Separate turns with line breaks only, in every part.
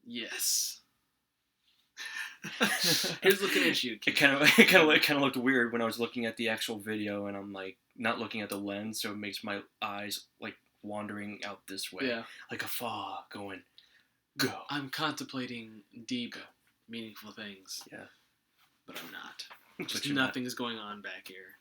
Yes. Here's looking at you.
It kind of looked weird when I was looking at the actual video, and I'm like not looking at the lens, so it makes my eyes like wandering out this way, like a fog going. Go.
I'm contemplating deep, meaningful things.
Yeah,
but I'm not. Just nothing is going on back here.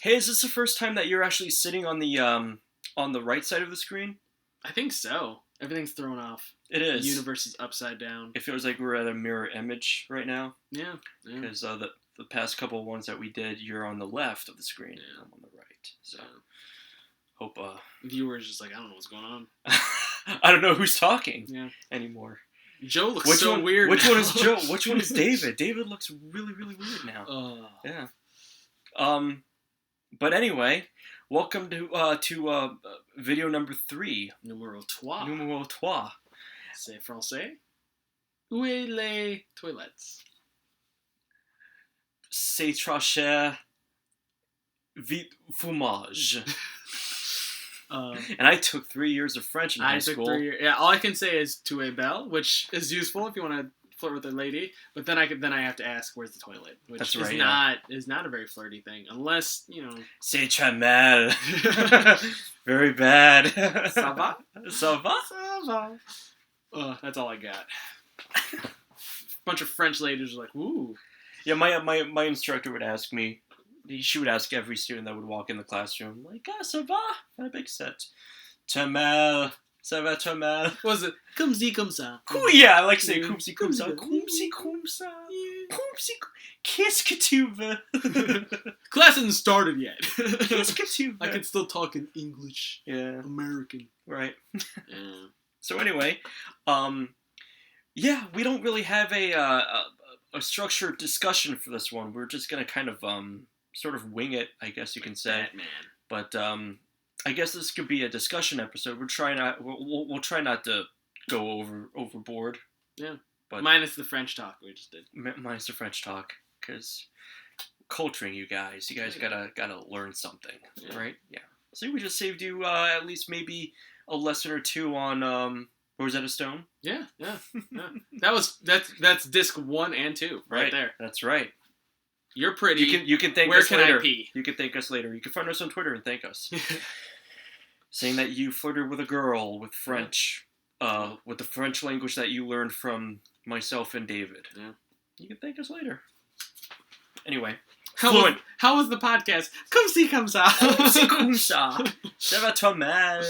Hey, is this the first time that you're actually sitting on the right side of the screen?
I think so. Everything's thrown off.
It is.
The universe is upside down.
It feels like we're at a mirror image right now.
Yeah.
Because the past couple of ones that we did, you're on the left of the screen. Yeah. I'm on the right. So, hope
viewers just like, I don't know what's going on.
I don't know who's talking anymore.
Joe looks weird.
Which one is Joe? Which one is David? David looks really, really weird now. Yeah. But anyway, welcome to video number 3.
Numéro 3.
Numéro 3.
C'est français. Où est les toilettes?
C'est trop cher. Vite fromage. And I took 3 years of French in high school. I took 3 years.
Yeah, all I can say is "tu es belle," which is useful if you want to flirt with a lady. But then I have to ask, "Where's the toilet?" Which
That's
right, is not a very flirty thing, unless
C'est très mal. Very bad.
Ça va?
Ça va?
Ça va. That's all I got. A bunch of French ladies were like, "Ooh."
Yeah, my instructor would ask me. She would ask every student that would walk in the classroom, like, ça va? And a big set. Très mal. Ça va très mal.
What was it? Comme ci, comme ça.
Yeah, I like to say comme ci, comme ça. Comme ci, comme ça. Comme ci, qu'est-ce que tu veux?
Class hasn't started yet.
Qu'est-ce que tu veux?
I can still talk in English.
Yeah.
American.
Right.
Yeah.
So anyway, we don't really have a structured discussion for this one. We're just gonna kind of sort of wing it, I guess you can say.
Batman.
But I guess this could be a discussion episode. We'll try not to go overboard.
Yeah. But minus the French talk we just did.
Minus the French talk, because culturing you guys gotta learn something, right? Yeah. So we just saved you at least maybe a lesson or two on Rosetta Stone.
Yeah. That's disc 1 and 2 right there.
That's right.
You're pretty.
You can thank us later. Where can I pee? You can thank us later. You can find us on Twitter and thank us. Saying that you flirted with a girl with French, with the French language that you learned from myself and David.
Yeah.
You can thank us later. Anyway.
How was the podcast? Comme ci, comme ça.
Comme ci, comme ça. Ça va trop mal.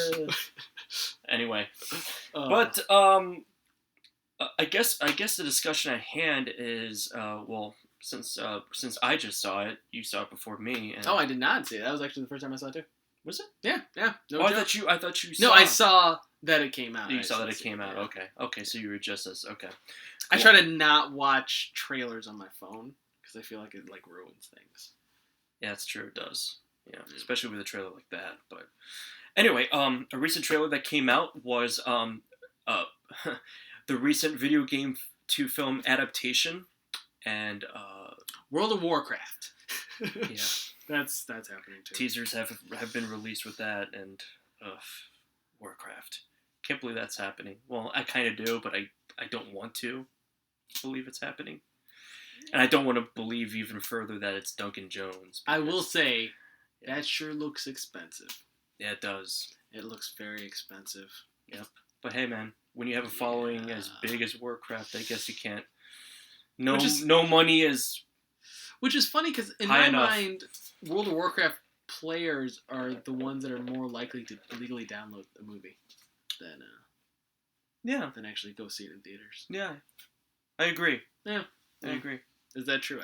Anyway. But, I guess the discussion at hand is, since I just saw it, you saw it before me. And
I did not see it. That was actually the first time I saw it too.
Was it?
Yeah. No
I thought you saw.
No, I saw that it came out.
You saw that it came out. Yeah. Okay. So you were just as okay. Cool.
I try to not watch trailers on my phone because I feel like it ruins things.
Yeah, that's true. It does. Yeah, especially with a trailer like that. But anyway, a recent trailer that came out was the recent video game to film adaptation. And
World of Warcraft.
Yeah,
that's happening too.
Teasers have been released with that, and Warcraft. Can't believe that's happening. Well, I kind of do, but I don't want to believe it's happening, and I don't want to believe even further that it's Duncan Jones.
I will say that sure looks expensive.
Yeah, it does.
It looks very expensive.
Yep. But hey, man, when you have a following as big as Warcraft, I guess you can't. No money is...
Which is funny, because in my mind, World of Warcraft players are the ones that are more likely to illegally download a movie than actually go see it in theaters.
Yeah. I agree.
Yeah.
I agree.
Is that true?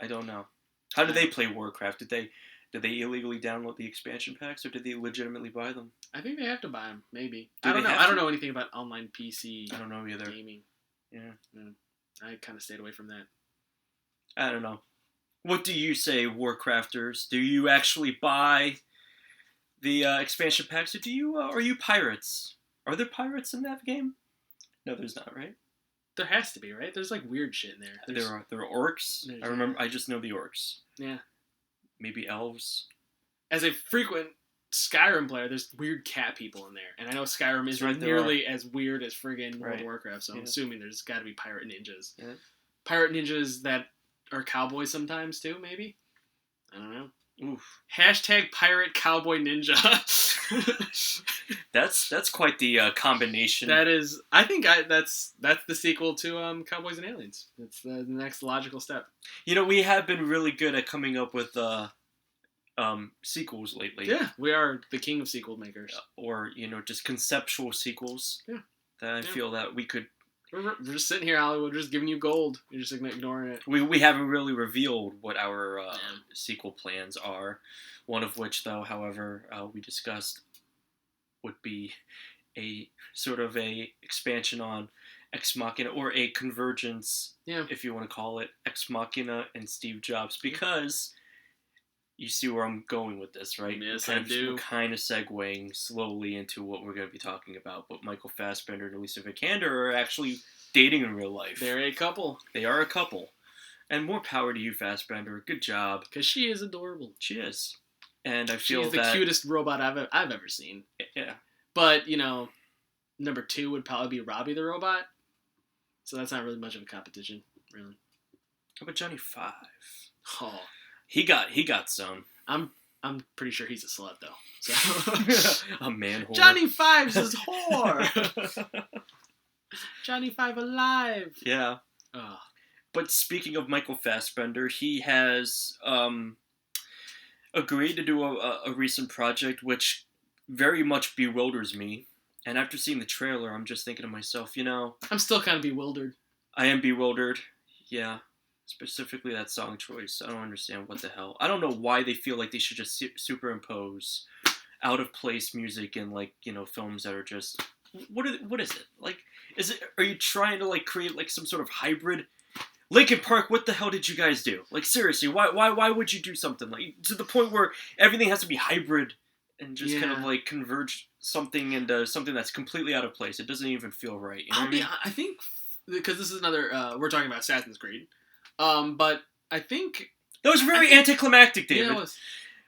I don't know. How do they play Warcraft? Did they illegally download the expansion packs, or did they legitimately buy them?
I think they have to buy them, maybe. I don't know. I don't know anything about online PC
I don't know either.
gaming.
Yeah.
I kind of stayed away from that.
I don't know. What do you say, Warcrafters? Do you actually buy the expansion packs, or are you pirates? Are there pirates in that game? No, there's not, right?
There has to be, right? There's weird shit in there.
There are orcs. I remember. I just know the orcs.
Yeah.
Maybe elves.
As a frequent Skyrim player, there's weird cat people in there, and I know Skyrim isn't nearly as weird as friggin' World of Warcraft, so I'm assuming there's got to be pirate ninjas. Yeah. Pirate ninjas that are cowboys sometimes too, maybe. I don't know. Oof. # pirate cowboy ninja.
That's quite the combination.
That is, I think that's the sequel to Cowboys and Aliens. It's the next logical step.
You know, we have been really good at coming up with sequels lately.
Yeah, we are the king of sequel makers.
Or, you know, just conceptual sequels. Yeah. That I feel that we could...
We're just sitting here, Hollywood, just giving you gold. You're just ignoring it.
We haven't really revealed what our sequel plans are. One of which, though, however, we discussed would be a sort of a expansion on Ex Machina, or a convergence, if you want to call it, Ex Machina and Steve Jobs, because you see where I'm going with this, right?
Yes, I do.
We're kind of segueing slowly into what we're going to be talking about, but Michael Fassbender and Alicia Vikander are actually dating in real life.
They're a couple.
They are a couple. And more power to you, Fassbender. Good job.
Because she is adorable.
She is. And I feel
she's the cutest robot I've ever seen.
Yeah.
But, you know, number 2 would probably be Robbie the robot. So that's not really much of a competition, really.
How about Johnny 5?
Oh.
He got some.
I'm pretty sure he's a slut, though. So.
A man whore.
Johnny 5's his whore! Johnny 5 alive!
Yeah.
Oh.
But speaking of Michael Fassbender, he has agreed to do a recent project which very much bewilders me. And after seeing the trailer, I'm just thinking to myself, you know...
I'm still kind of bewildered.
I am bewildered, yeah. Specifically that song choice. I don't understand what the hell. I don't know why they feel like they should just superimpose out-of-place music in, like, you know, films that are just... What is it? Like, are you trying to, like, create, like, some sort of hybrid... Linkin Park, what the hell did you guys do? Like, seriously, why would you do something like to the point where everything has to be hybrid and just kind of like converge something into something that's completely out of place? It doesn't even feel right. You know what I mean?
I think because this is another we're talking about Assassin's Creed, but I think
that was very anticlimactic, David.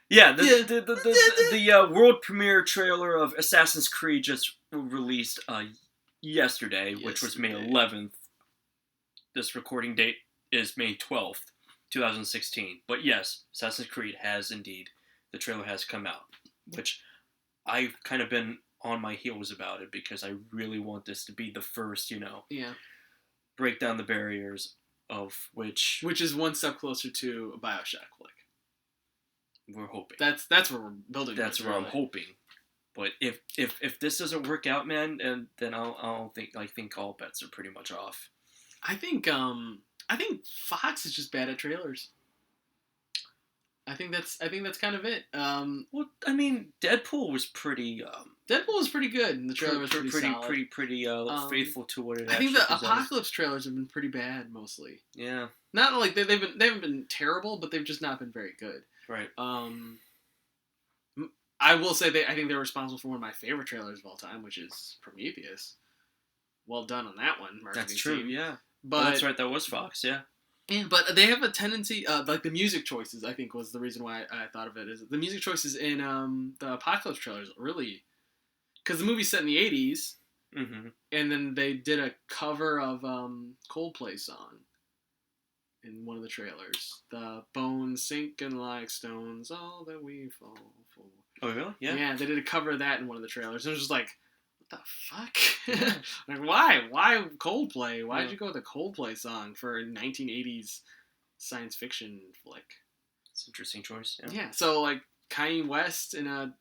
Yeah, the world premiere trailer of Assassin's Creed just released yesterday, which was May 11th. This recording date is May 12th, 2016. But yes, Assassin's Creed has indeed, the trailer has come out, which I've kind of been on my heels about it because I really want this to be the first, you know, break down the barriers of which
is one step closer to a BioShock flick.
We're hoping.
That's where we're building.
That's where I'm hoping. But if this doesn't work out, man, and then I think all bets are pretty much off.
I think Fox is just bad at trailers. I think that's kind of it.
Well, I mean, Deadpool was pretty.
Deadpool was pretty good, and the trailer was pretty solid.
Pretty faithful to what it.
I think the Apocalypse trailers have been pretty bad, mostly.
Yeah.
Not like they haven't been terrible, but they've just not been very good.
Right.
I will say I think they're responsible for one of my favorite trailers of all time, which is Prometheus. Well done on that one, marketing
That's true.
team.
Yeah.
But
that's right. That was Fox. Yeah.
Yeah, but they have a tendency, like the music choices. I think was the reason why I thought of it. Is the music choices in the Apocalypse trailers really, because the movie's set in the '80s, and then they did a cover of Coldplay song in one of the trailers. The bones sinking like stones, all that we fall for.
Oh really? Yeah.
Yeah, they did a cover of that in one of the trailers. It was just like, what the fuck? Like, why? Why Coldplay? Why did you go with a Coldplay song for a 1980s science fiction flick?
It's an interesting choice.
Yeah. So like Kanye West in a.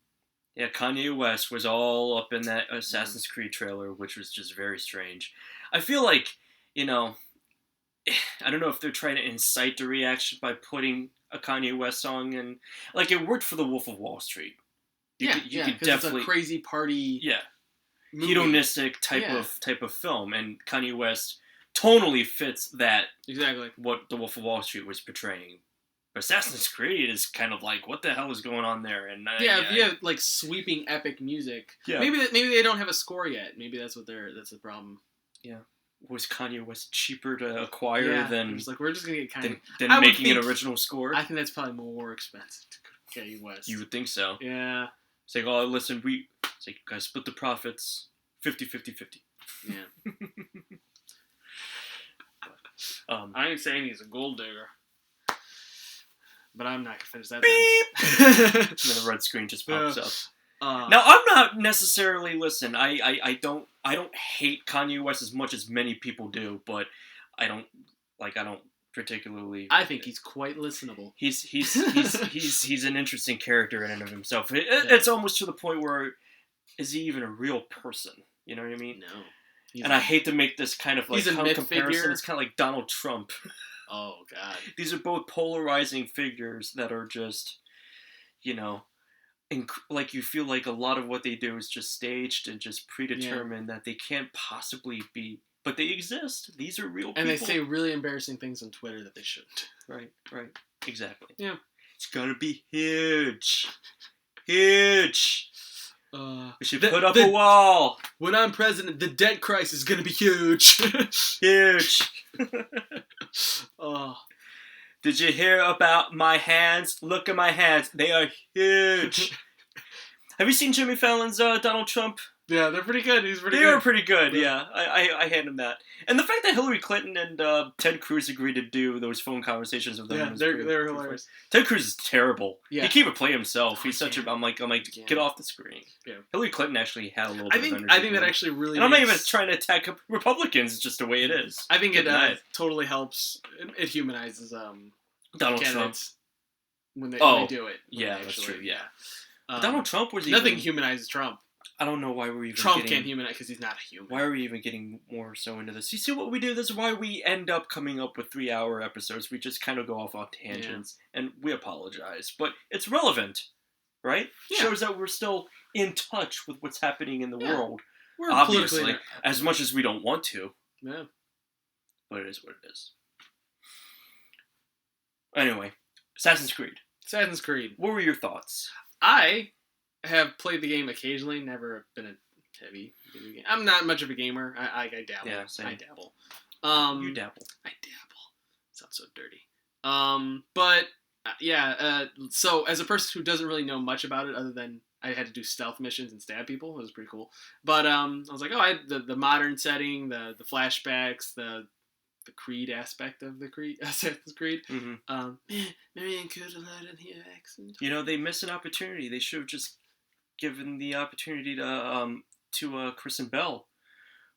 Yeah, Kanye West was all up in that Assassin's Creed trailer, which was just very strange. I feel like, you know, I don't know if they're trying to incite the reaction by putting a Kanye West song in. Like, it worked for The Wolf of Wall Street. You could definitely,
it's a crazy party.
Yeah. Movie. Hedonistic type of film, and Kanye West tonally fits that
exactly
what The Wolf of Wall Street was portraying. Assassin's Creed is kind of like, what the hell is going on there? And
if you have like sweeping epic music, maybe they don't have a score yet. Maybe that's the problem.
Yeah, was Kanye West cheaper to acquire than?
Like, we're just gonna get
than making an original score.
I think that's probably more expensive to Kanye West.
You would think so.
Yeah.
It's like, oh, listen, it's like, you guys split the profits 50-50-50.
Yeah.
But,
I ain't saying he's a gold digger. But I'm not going to finish that.
Beep! And then the red screen just pops up. Now, I'm not necessarily, listen, I don't hate Kanye West as much as many people do, but I don't particularly...
I think he's quite listenable.
He's an interesting character in and of himself. It's almost to the point where, is he even a real person? You know what I mean?
No.
And I hate to make this kind of like
he's a myth
comparison.
Figure.
It's kind of like Donald Trump.
Oh, God.
These are both polarizing figures that are just, you know... like you feel like a lot of what they do is just staged and just predetermined, that they can't possibly be, but they exist. These are real people.
And they say really embarrassing things on Twitter that they shouldn't.
Right, exactly.
Yeah.
It's gonna be huge. Huge. We should put up a wall.
When I'm president, the debt crisis is gonna be huge.
Huge.
Oh.
Did you hear about my hands? Look at my hands. They are huge. Have you seen Jimmy Fallon's Donald Trump?
Yeah, they're pretty good. He's pretty good.
They were pretty good, yeah. I hand him that. And the fact that Hillary Clinton and Ted Cruz agreed to do those phone conversations with them.
Yeah, they're hilarious.
Ted Cruz is terrible.
Yeah.
He can't even play himself. He's such a... I'm like, get off the screen.
Yeah.
Hillary Clinton actually had a little bit of energy.
I think that actually really...
And I'm not even trying to attack Republicans. It's just the way it is.
I think it totally helps. It humanizes...
Donald Trump
when they do it.
Yeah, that's true. Yeah, Donald Trump was
nothing humanizes Trump.
I don't know why we're even
Trump can't humanize because he's not a human.
Why are we even getting more so into this? You see what we do? This is why we end up coming up with 3-hour episodes. We just kind of go off on tangents, and we apologize, but it's relevant, right?
Yeah.
Shows that we're still in touch with what's happening in the world.
We're
obviously, as much as we don't want to.
Yeah,
but it is what it is. Anyway, Assassin's Creed.
What
were your thoughts?
I have played the game occasionally, never been a heavy video game. I'm not much of a gamer. I dabble.
Yeah, same.
I dabble.
You dabble.
I dabble. Sounds so dirty. So as a person who doesn't really know much about it other than I had to do stealth missions and stab people, it was pretty cool. But I was like, I had the modern setting, the flashbacks, the Creed aspect of the Assassin's Creed.
Mm-hmm.
Marianne Cotillard in the accent.
You know, they missed an opportunity. They should have just given the opportunity to Kristen Bell,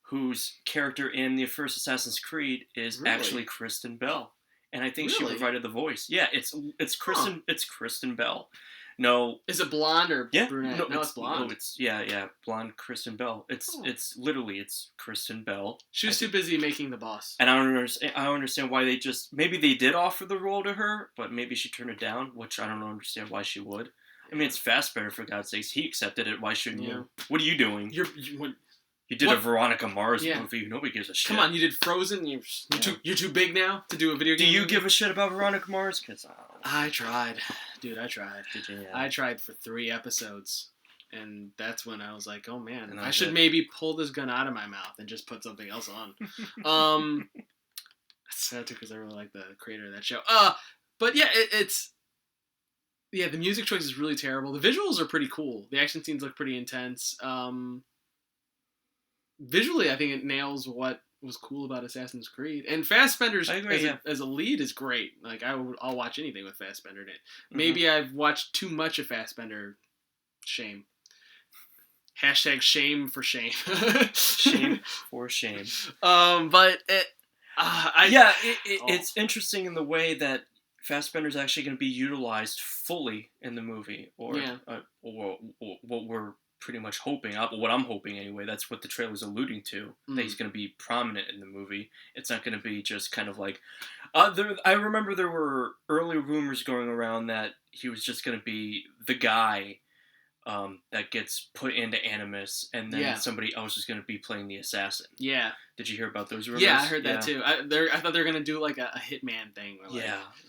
whose character in the first Assassin's Creed is actually Kristen Bell, and I think she provided the voice. Yeah, it's Kristen. It's Kristen Bell. No,
is it blonde or brunette? No, it's blonde.
No, it's blonde Kristen Bell. It's literally Kristen Bell.
She was too busy making the boss.
And I don't understand why they maybe they did offer the role to her, but maybe she turned it down, which I don't understand why she would. I mean, it's Fassbender, for God's sakes. He accepted it. Why shouldn't you? What are you doing? You did a Veronica Mars movie. Nobody gives a shit.
Come on, you did Frozen. You're too big now to do a video game.
Do you give a shit about Veronica Mars? Because
I tried. Dude, I tried.
Did you? Yeah.
I tried for 3 episodes. And that's when I was like, oh man,
and
I should maybe pull this gun out of my mouth and just put something else on. That's sad too because I really like the creator of that show. But yeah, it's... Yeah, the music choice is really terrible. The visuals are pretty cool. The action scenes look pretty intense. Visually, I think it nails what was cool about Assassin's Creed. And Fassbender as a lead is great. Like, I'll watch anything with Fassbender in it. Maybe I've watched too much of Fassbender. Shame. Hashtag shame for shame.
Shame for shame.
But
it's interesting in the way that Fassbender's actually going to be utilized fully in the movie, or what we're pretty much hoping. What I'm hoping anyway. That's what the trailer's alluding to. That he's going to be prominent in the movie. It's not going to be just kind of like. I remember there were early rumors going around that he was just going to be the guy that gets put into Animus, and then somebody else is going to be playing the assassin. Yeah. Did you hear about those rumors?
Yeah, I heard that too. I thought they were going to do like a hitman thing.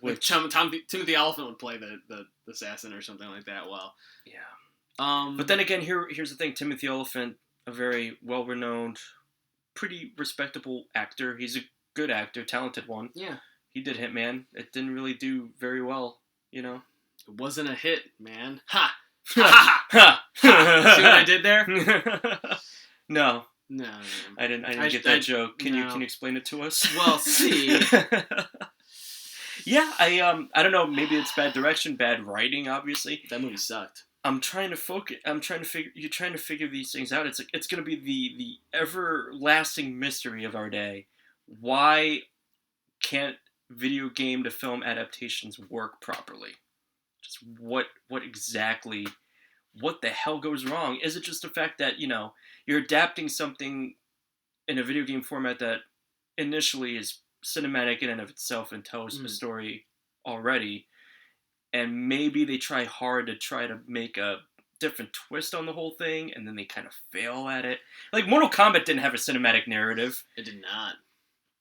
Where Timothy Olyphant would play the assassin or something like that. Well, yeah.
But then again, here's the thing. Timothy Olyphant, a very well-renowned, pretty respectable actor. He's a good actor, talented one.
Yeah.
He did Hitman. It didn't really do very well, you know?
It wasn't a hit, man. Ha!
Ha!
Ha, see what I did there?
No.
No.
I didn't get that joke. Can you explain it to us?
Well, see.
Yeah, I don't know. Maybe it's bad direction, bad writing. Obviously,
that movie sucked.
I'm trying to focus. I'm trying to figure. You're trying to figure these things out. It's like it's gonna be the everlasting mystery of our day. Why can't video game to film adaptations work properly? Just what exactly? What the hell goes wrong? Is it just the fact that you're adapting something in a video game format that initially is cinematic in and of itself and tells a story already, and maybe they try hard to make a different twist on the whole thing, and then they kind of fail at it. Like Mortal Kombat didn't have a cinematic narrative.
It did not.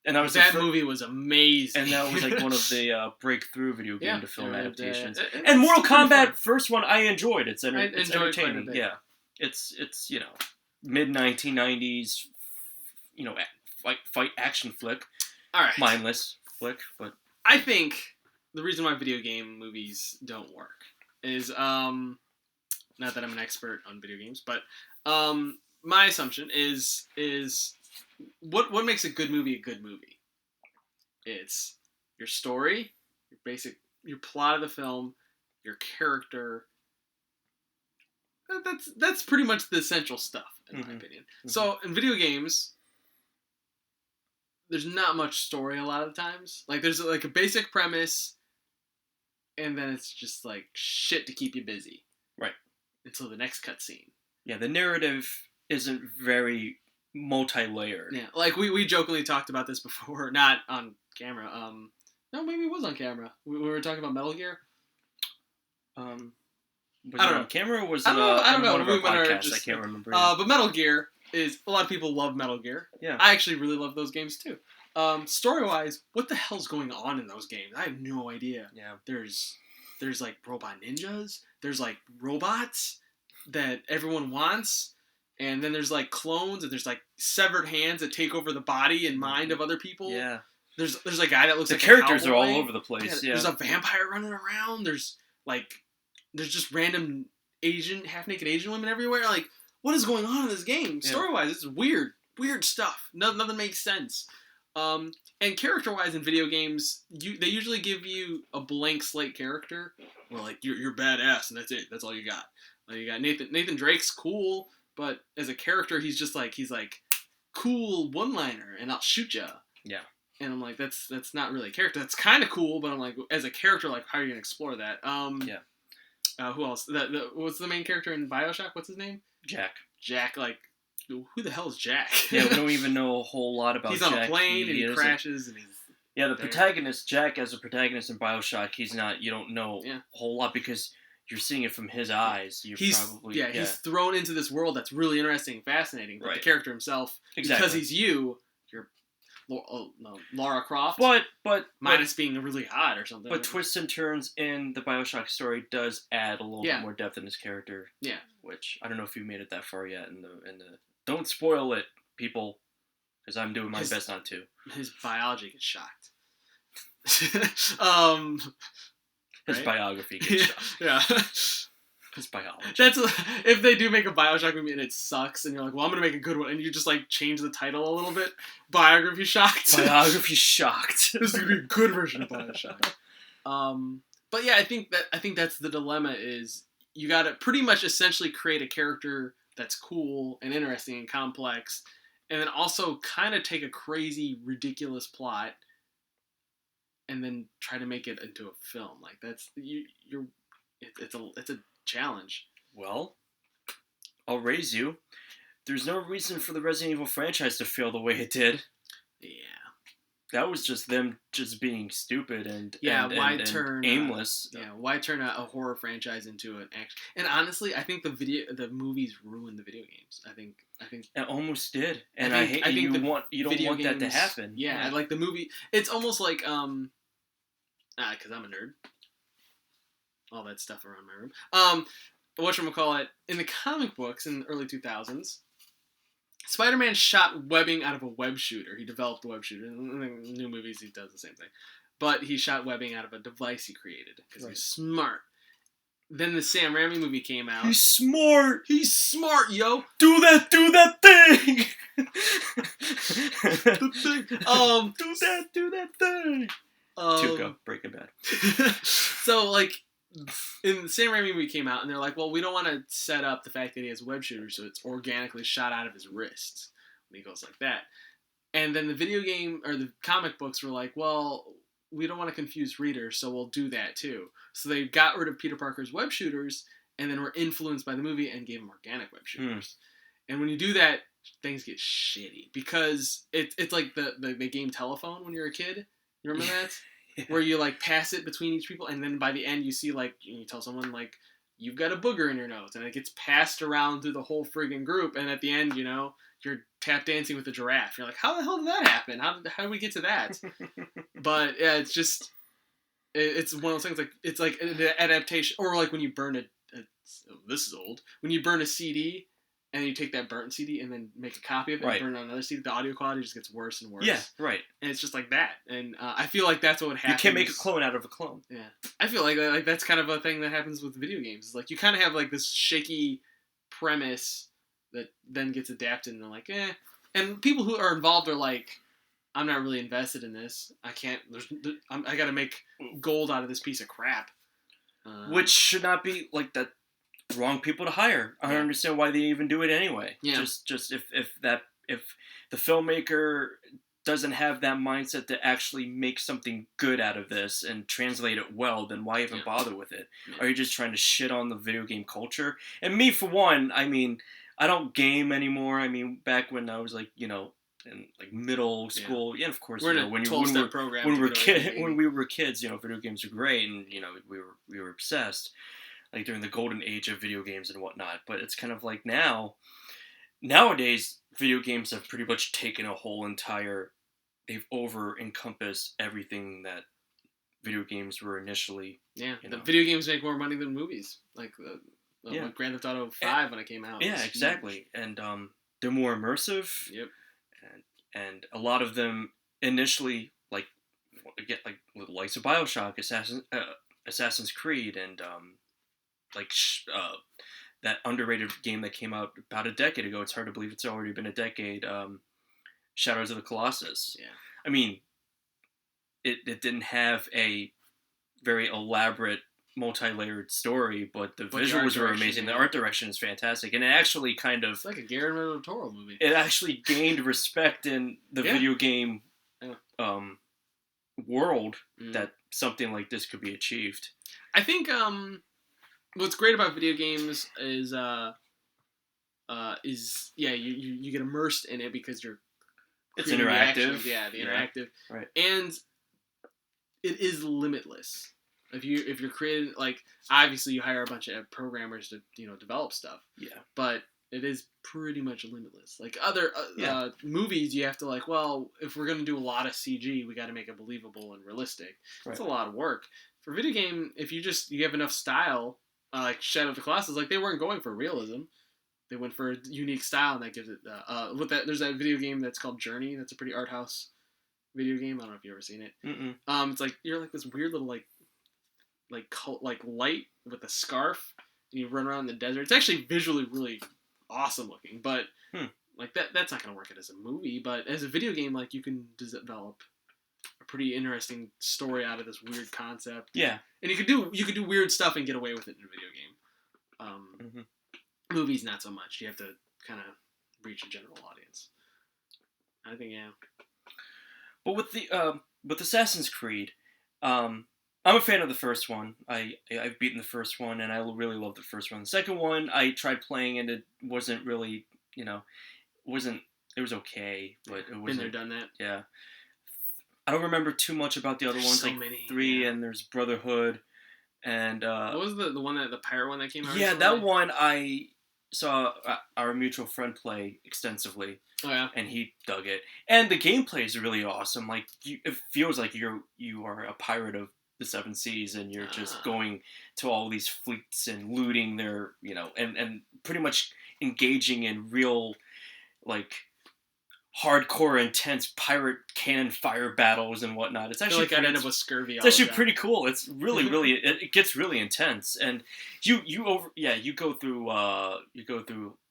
And
that movie was amazing.
And that was like one of the breakthrough video game to film adaptations. And Mortal Kombat first one I enjoyed. It's entertaining. Yeah, it's mid 1990s, fight action flick.
All right.
Mindless flick, but
I think the reason why video game movies don't work is not that I'm an expert on video games, but my assumption is what makes a good movie a good movie? It's your story, your plot of the film, your character. That's pretty much the essential stuff in my opinion. Mm-hmm. So in video games, there's not much story a lot of the times. Like there's like a basic premise, and then it's just like shit to keep you busy.
Right. Until
the next cutscene.
Yeah, the narrative isn't very multi-layered.
Yeah, like we jokingly talked about this before, not on camera. No, maybe it was on camera. We were talking about Metal Gear.
Was it on camera or was it
I don't know.
One of our podcasts? I can't remember.
But Metal Gear is, a lot of people love Metal Gear.
Yeah.
I actually really love those games too. Story-wise, what the hell's going on in those games? I have no idea.
Yeah.
There's like robot ninjas. There's like robots that everyone wants. And then there's like clones, and there's like severed hands that take over the body and mind of other people.
Yeah.
There's a guy that looks like
the characters are all over the place. Yeah.
There's a vampire running around. There's just random half naked Asian women everywhere. Like, what is going on in this game?
Yeah.
Story wise, it's weird stuff. Nothing makes sense. And character wise in video games, they usually give you a blank slate character. Well, like you're badass, and that's it. That's all you got. Like, you got Nathan Drake's cool. But as a character, he's like cool one-liner, and I'll shoot ya.
Yeah.
And I'm like, that's not really a character. That's kind of cool, but I'm like, as a character, like, how are you gonna explore that? Yeah. Who else? What's the main character in BioShock? What's his name?
Jack.
Jack. Like, who the hell is Jack?
Yeah, we don't even know a whole lot about Jack.
He's on a plane and he crashes and he's.
Yeah, the protagonist, Jack, as a protagonist in BioShock, he's not. You don't know a whole lot because you're seeing it from his eyes. He's
thrown into this world that's really interesting and fascinating. But the character himself, because he's you're Lara Croft.
But
minus being really hot or something.
But twists and turns in the BioShock story does add a little bit more depth in his character.
Yeah.
Which I don't know if you made it that far yet in the don't spoil it, people, because I'm doing my best not to.
His biology gets shocked.
His biography gets shocked.
Yeah.
His biology.
That's if they do make a BioShock movie and it sucks, and you're like, well, I'm gonna make a good one, and you just like change the title a little bit. Biography shocked.
Biography shocked.
This is gonna be a good version of BioShock. But yeah, I think that's the dilemma is you gotta pretty much essentially create a character that's cool and interesting and complex, and then also kind of take a crazy, ridiculous plot and then try to make it into a film. Like that's it's a challenge.
Well, I'll raise you. There's no reason for the Resident Evil franchise to fail the way it did.
Yeah.
That was just them just being stupid and
turn
aimless.
Why turn a horror franchise into an action? And honestly, I think the movies ruined the video games. I think
it almost did. And I think you don't want that to happen.
Yeah, like the movie. It's almost like because I'm a nerd. All that stuff around my room. Whatchamacallit, in the comic books in the early 2000s, Spider-Man shot webbing out of a web shooter. He developed the web shooter. In the new movies, he does the same thing. But he shot webbing out of a device he created because he's smart. then the Sam Raimi movie came out.
He's smart,
yo.
Do that thing.
The thing.
Do that thing. Tuca, Breaking Bad.
So, like, in the Sam Raimi movie came out, and they're like, well, we don't want to set up the fact that he has web shooters, so it's organically shot out of his wrists when he goes like that. And then the video game, or the comic books were like, well, we don't want to confuse readers, so we'll do that too. So they got rid of Peter Parker's web shooters, and then were influenced by the movie and gave him organic web shooters. And when you do that, things get shitty. Because it's like the game Telephone when you're a kid. You remember that? Yeah. Where you, like, pass it between each people, and then by the end you see, like, you tell someone, like, you've got a booger in your nose, and it gets passed around through the whole friggin' group, and at the end, you know, you're tap dancing with a giraffe. You're like, how the hell did that happen? How did we get to that? But yeah, it's just, it's one of those things, like, it's like an adaptation, or like when you burn this is old, when you burn a CD, and you take that burnt CD and then make a copy of it and burn it on another CD, the audio quality just gets worse and worse.
Yeah, right.
And it's just like that. And I feel like that's what happens.
You can't make a clone out of a clone.
Yeah. I feel like that's kind of a thing that happens with video games. It's like you kind of have like this shaky premise that then gets adapted and they're like, eh. And people who are involved are like, I'm not really invested in this. I can't, I got to make gold out of this piece of crap.
Which should not be like that. Wrong people to hire. I don't understand why they even do it anyway. Yeah. Just if the filmmaker doesn't have that mindset to actually make something good out of this and translate it well, then why even bother with it? Yeah. Are you just trying to shit on the video game culture? And me, for one, I mean, I don't game anymore. I mean, back when I was like, you know, in like middle school, yeah, of course,
we're
you know, when we were kids, you know, video games were great, and you know, we were obsessed. Like during the golden age of video games and whatnot. But it's kind of like nowadays, video games have pretty much taken a whole they've over-encompassed everything that video games were initially. Yeah, the
video games make more money than movies. Like like Grand Theft Auto 5 when it came out.
Yeah, exactly. Huge. And they're more immersive.
Yep.
And a lot of them initially, like with the likes of BioShock, Assassin's Creed, and that underrated game that came out about a decade ago. It's hard to believe it's already been a decade. Shadows of the Colossus. Yeah. I mean, it didn't have a very elaborate, multi-layered story, but the visuals were amazing. The art direction is fantastic, and it actually kind of...
It's like a Guillermo del Toro movie.
It actually gained respect in the video game world that something like this could be achieved.
I think... what's great about video games is you get immersed in it because
it's interactive.
The interactive.
Right.
And it is limitless. If you're creating, like, obviously you hire a bunch of programmers to, you know, develop stuff. Yeah. But it is pretty much limitless. Like other movies, you have to, like, well, if we're going to do a lot of CG, we got to make it believable and realistic. Right. It's a lot of work. For video game, if you have enough style, like Shadow of the Colossus, like they weren't going for realism. They went for a unique style, and that gives it. There's that video game that's called Journey. That's a pretty art house video game. I don't know if you've ever seen it. Mm-mm. It's like you're like this weird little like light with a scarf, and you run around in the desert. It's actually visually really awesome looking, but like that's not gonna work as a movie. But as a video game, like you can develop a pretty interesting story out of this weird concept. Yeah. And you could do weird stuff and get away with it in a video game. Movies, not so much. You have to kind of reach a general audience. I think, yeah.
But with Assassin's Creed, I'm a fan of the first one. I've beaten the first one, and I really love the first one. The second one, I tried playing, and it wasn't really, you know, it was okay, but it wasn't.
Been there, done that.
Yeah. I don't remember too much about the other ones, like many, 3, and there's Brotherhood, and...
what was the one the pirate one that came out?
Yeah, that one I saw our mutual friend play extensively. Oh, yeah? And he dug it. And the gameplay is really awesome. Like, it feels like you are a pirate of the Seven Seas, and you're just going to all these fleets and looting their, you know, and pretty much engaging in real, like... hardcore, intense pirate cannon fire battles and whatnot. It's actually
I feel like I'd end up with scurvy.
It's actually pretty cool. It's really, really, it gets really intense, and you go through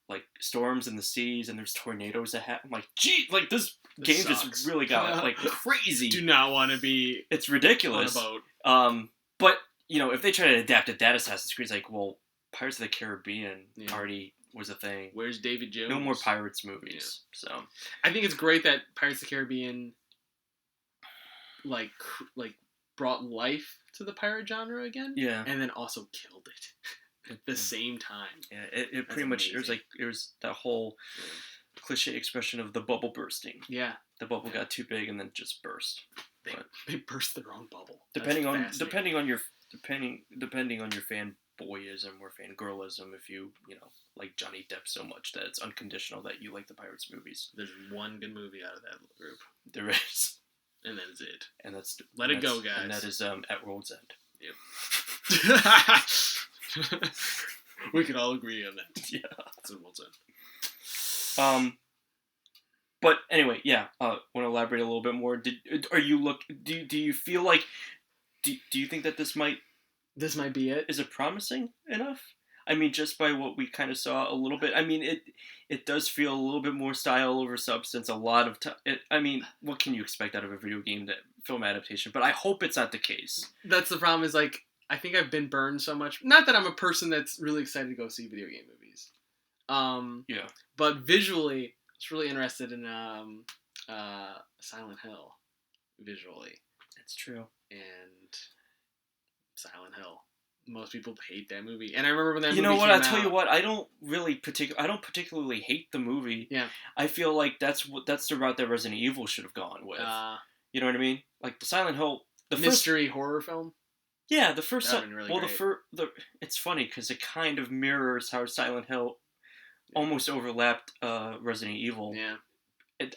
like storms in the seas, and there's tornadoes that happen. Like, gee, like this game just really got like crazy.
Do not want to be.
It's ridiculous.
On a boat.
But if they try to adapt it, that Assassin's Creed, it's like, well, Pirates of the Caribbean already was a thing.
Where's David Jones?
No more Pirates movies. Yeah. So
I think it's great that Pirates of the Caribbean like brought life to the pirate genre again.
Yeah.
And then also killed it at the same time.
Yeah, it pretty much it was that whole cliche expression of the bubble bursting.
Yeah.
The bubble got too big and then just burst.
They burst their own bubble.
Depending on your fanboyism or fangirlism, if you like Johnny Depp so much that it's unconditional that you like the Pirates movies.
There's one good movie out of that group.
There is.
And that is it.
And that's
Let it go, guys.
And that is At World's End.
Yep. We can all agree on that.
Yeah.
That's At World's End.
But anyway, yeah. Want to elaborate a little bit more? Do you feel like? Do you think that this might
be it?
Is it promising enough? I mean, just by what we kind of saw a little bit. I mean, it does feel a little bit more style over substance. A lot of I mean, what can you expect out of a video game film adaptation? But I hope it's not the case.
That's the problem. Is like I think I've been burned so much. Not that I'm a person that's really excited to go see video game movies.
Yeah.
But visually, I was really interested in Silent Hill. Visually,
it's true.
And Silent Hill. Most people hate that movie, and I remember when that.
You
movie
know what?
came
I'll tell
out,
you what. I don't particularly hate the movie.
Yeah.
I feel like that's the route that Resident Evil should have gone with. You know what I mean? Like the Silent Hill, the
mystery horror film.
Yeah, the first.
Really great.
It's funny because it kind of mirrors how Silent Hill almost overlapped Resident Evil.
Yeah.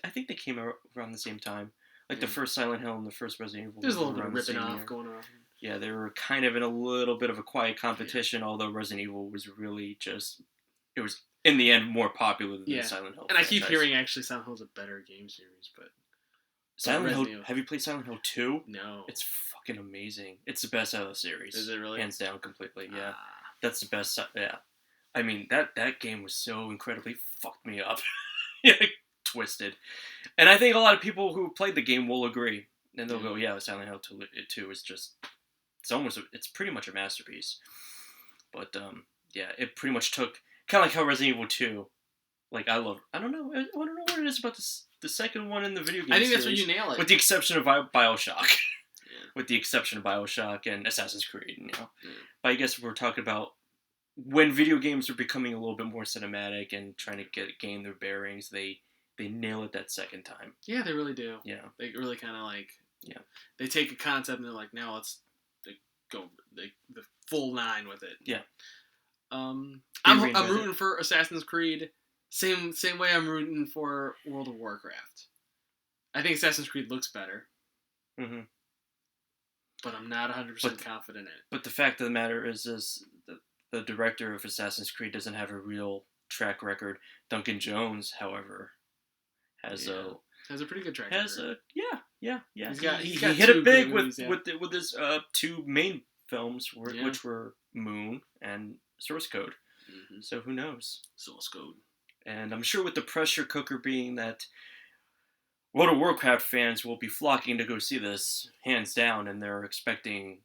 I think they came around the same time. Like the first Silent Hill and the first Resident Evil.
There's a little bit of ripping off going on.
Yeah, they were kind of in a little bit of a quiet competition, although Resident Evil was really it was, in the end, more popular than the Silent Hill
franchise. I keep hearing, actually, Silent Hill is a better game series, but...
Silent Hill, have you played Silent Hill 2?
No.
It's fucking amazing. It's the best out of the series.
Is it really?
Hands down, completely, yeah. That's the best, yeah. I mean, that game was so incredibly fucked me up. Twisted. And I think a lot of people who played the game will agree. And they'll go, yeah, Silent Hill 2 is just... It's pretty much a masterpiece. But, yeah, it pretty much took... Kind of like how Resident Evil 2... Like, I don't know what it is about the second one in the video game
I think
series,
that's where you nail it.
With the exception of Bioshock.
Yeah.
With the exception of Bioshock and Assassin's Creed, Yeah. But I guess we're talking about when video games are becoming a little bit more cinematic and trying to gain their bearings, they nail it that second time.
Yeah, they really do.
Yeah.
They really kind of like...
Yeah.
They take a concept and they're like, now let's go the full 9 with it.
Yeah.
I'm rooting for Assassin's Creed. Same way I'm rooting for World of Warcraft. I think Assassin's Creed looks better.
Mm-hmm.
But I'm not 100% confident in it.
But the fact of the matter is the director of Assassin's Creed doesn't have a real track record. Duncan Jones, however, has a pretty good track record. Yeah. He hit it big with his 2 main films, which were Moon and Source Code.
Mm-hmm.
So who knows?
Source Code.
And I'm sure with the pressure cooker being that World of Warcraft fans will be flocking to go see this, hands down, and they're expecting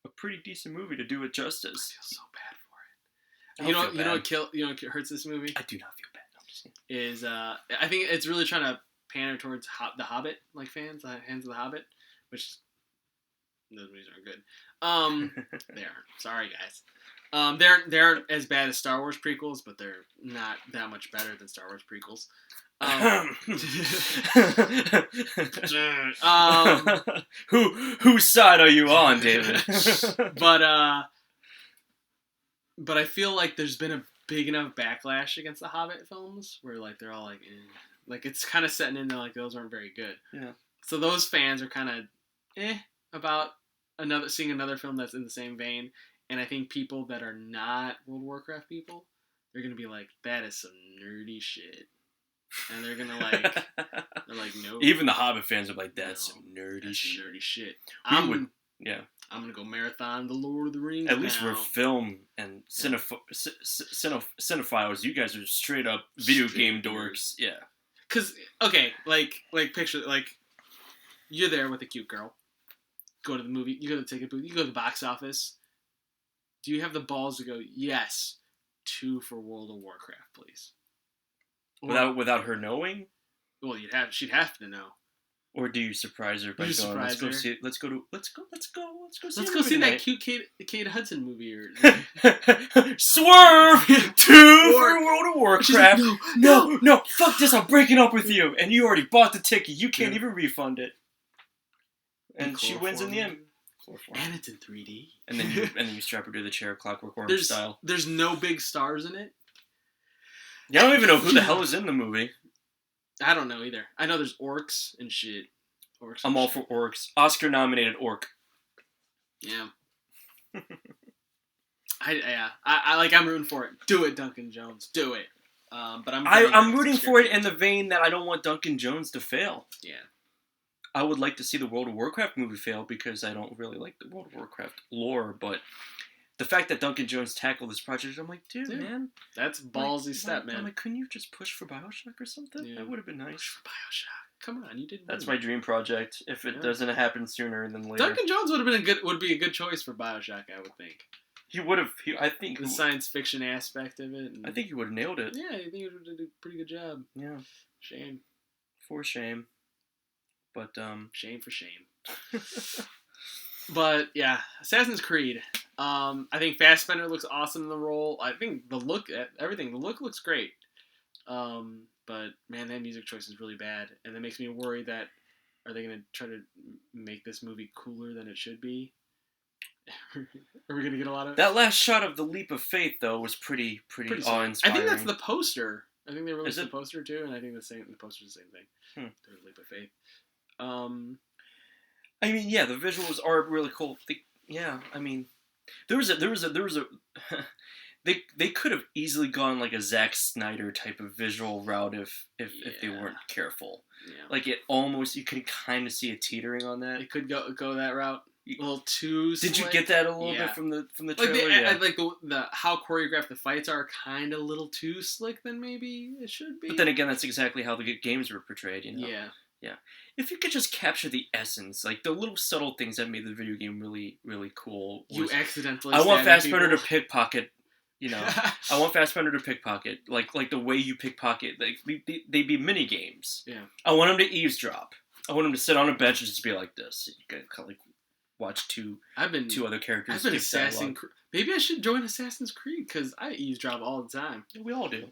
a pretty decent movie to do it justice.
I feel so bad for it. You know what hurts this movie?
I do not feel bad. No, I'm just
kidding. Is I think it's really trying to pander towards the Hobbit fans, Hands of the Hobbit, which those movies aren't good. They aren't. Sorry, guys. They aren't as bad as Star Wars prequels, but they're not that much better than Star Wars prequels.
Whose side are you on, David?
But I feel like there's been a big enough backlash against the Hobbit films where like they're all like, like it's kind of setting in there like those aren't very good.
Yeah.
So those fans are kind of about seeing another film that's in the same vein, and I think people that are not World of Warcraft people, they're gonna be like, that is some nerdy shit. and they're like, no.
Even the Hobbit fans are like, that's
No,
some nerdy
that's
shit.
Some nerdy shit.
Yeah.
I'm gonna go marathon The Lord of the Rings.
At least we're film and cinephiles. You guys are straight up video game dorks. Yeah.
Cause okay, like picture you're there with a cute girl. Go to the movie. You go to the ticket booth. You go to the box office. Do you have the balls to go? Yes, 2 for World of Warcraft, please.
Without her knowing?
Well, she'd have to know.
Or do you surprise her by going? Let's go see
that cute Kate Hudson movie. Or
Swerve 2 for World of Warcraft. Like, no, fuck this! I'm breaking up with you, and you already bought the ticket. You can't even refund it. And she wins in the end.
And it's in 3D.
And then you strap her to the chair, Clockwork Orange style.
There's no big stars in it.
Yeah, I don't even know who the hell is in the movie.
I don't know either. I know there's orcs and shit.
I'm all for orcs. Oscar-nominated orc.
Yeah. I'm rooting for it. Do it, Duncan Jones. Do it. But I'm
rooting for it in the vein that I don't want Duncan Jones to fail.
Yeah.
I would like to see the World of Warcraft movie fail because I don't really like the World of Warcraft lore, but the fact that Duncan Jones tackled this project, I'm like, dude, man.
That's ballsy step, man.
I'm like, couldn't you just push for BioShock or something? Yeah. That would have been nice.
Push for BioShock. Come on, you didn't.
That's my dream project. If it doesn't happen sooner than later.
Duncan Jones would be a good choice for BioShock, I would think.
He would have. I think
the science fiction aspect of it.
I think he would have nailed it.
Yeah, I think he would have did a pretty good job.
Yeah.
Shame.
For shame. But
shame for shame. But yeah, Assassin's Creed. I think Fassbender looks awesome in the role. I think the look looks great. But man, that music choice is really bad, and that makes me worry that are they going to try to make this movie cooler than it should be? Are we going to get a lot of
that last shot of the leap of faith though was pretty awe-inspiring.
I think that's the poster. I think they released the poster too, and I think the poster's the same thing. The leap of faith.
I mean, yeah, the visuals are really cool. I mean, there was a they could have easily gone like a Zack Snyder type of visual route if they weren't careful. Yeah. Like it almost, you can kind of see it teetering on that.
It could go that route. A little too slick.
Did you get that a little bit from the trailer?
Like the how choreographed the fights are kind of a little too slick than maybe it should be.
But then again, that's exactly how the games were portrayed, you know?
Yeah.
Yeah. If you could just capture the essence, like the little subtle things that made the video game really, really cool.
You accidentally
I want Fassbender to pickpocket, you know. I want Fassbender to pickpocket. Like the way you pickpocket. Like they'd be mini games.
Yeah.
I want him to eavesdrop. I want him to sit on a bench and just be like this. You can kind of like watch two other characters.
I've been Assassin's Creed. Maybe I should join Assassin's Creed because I eavesdrop all the time.
We all do.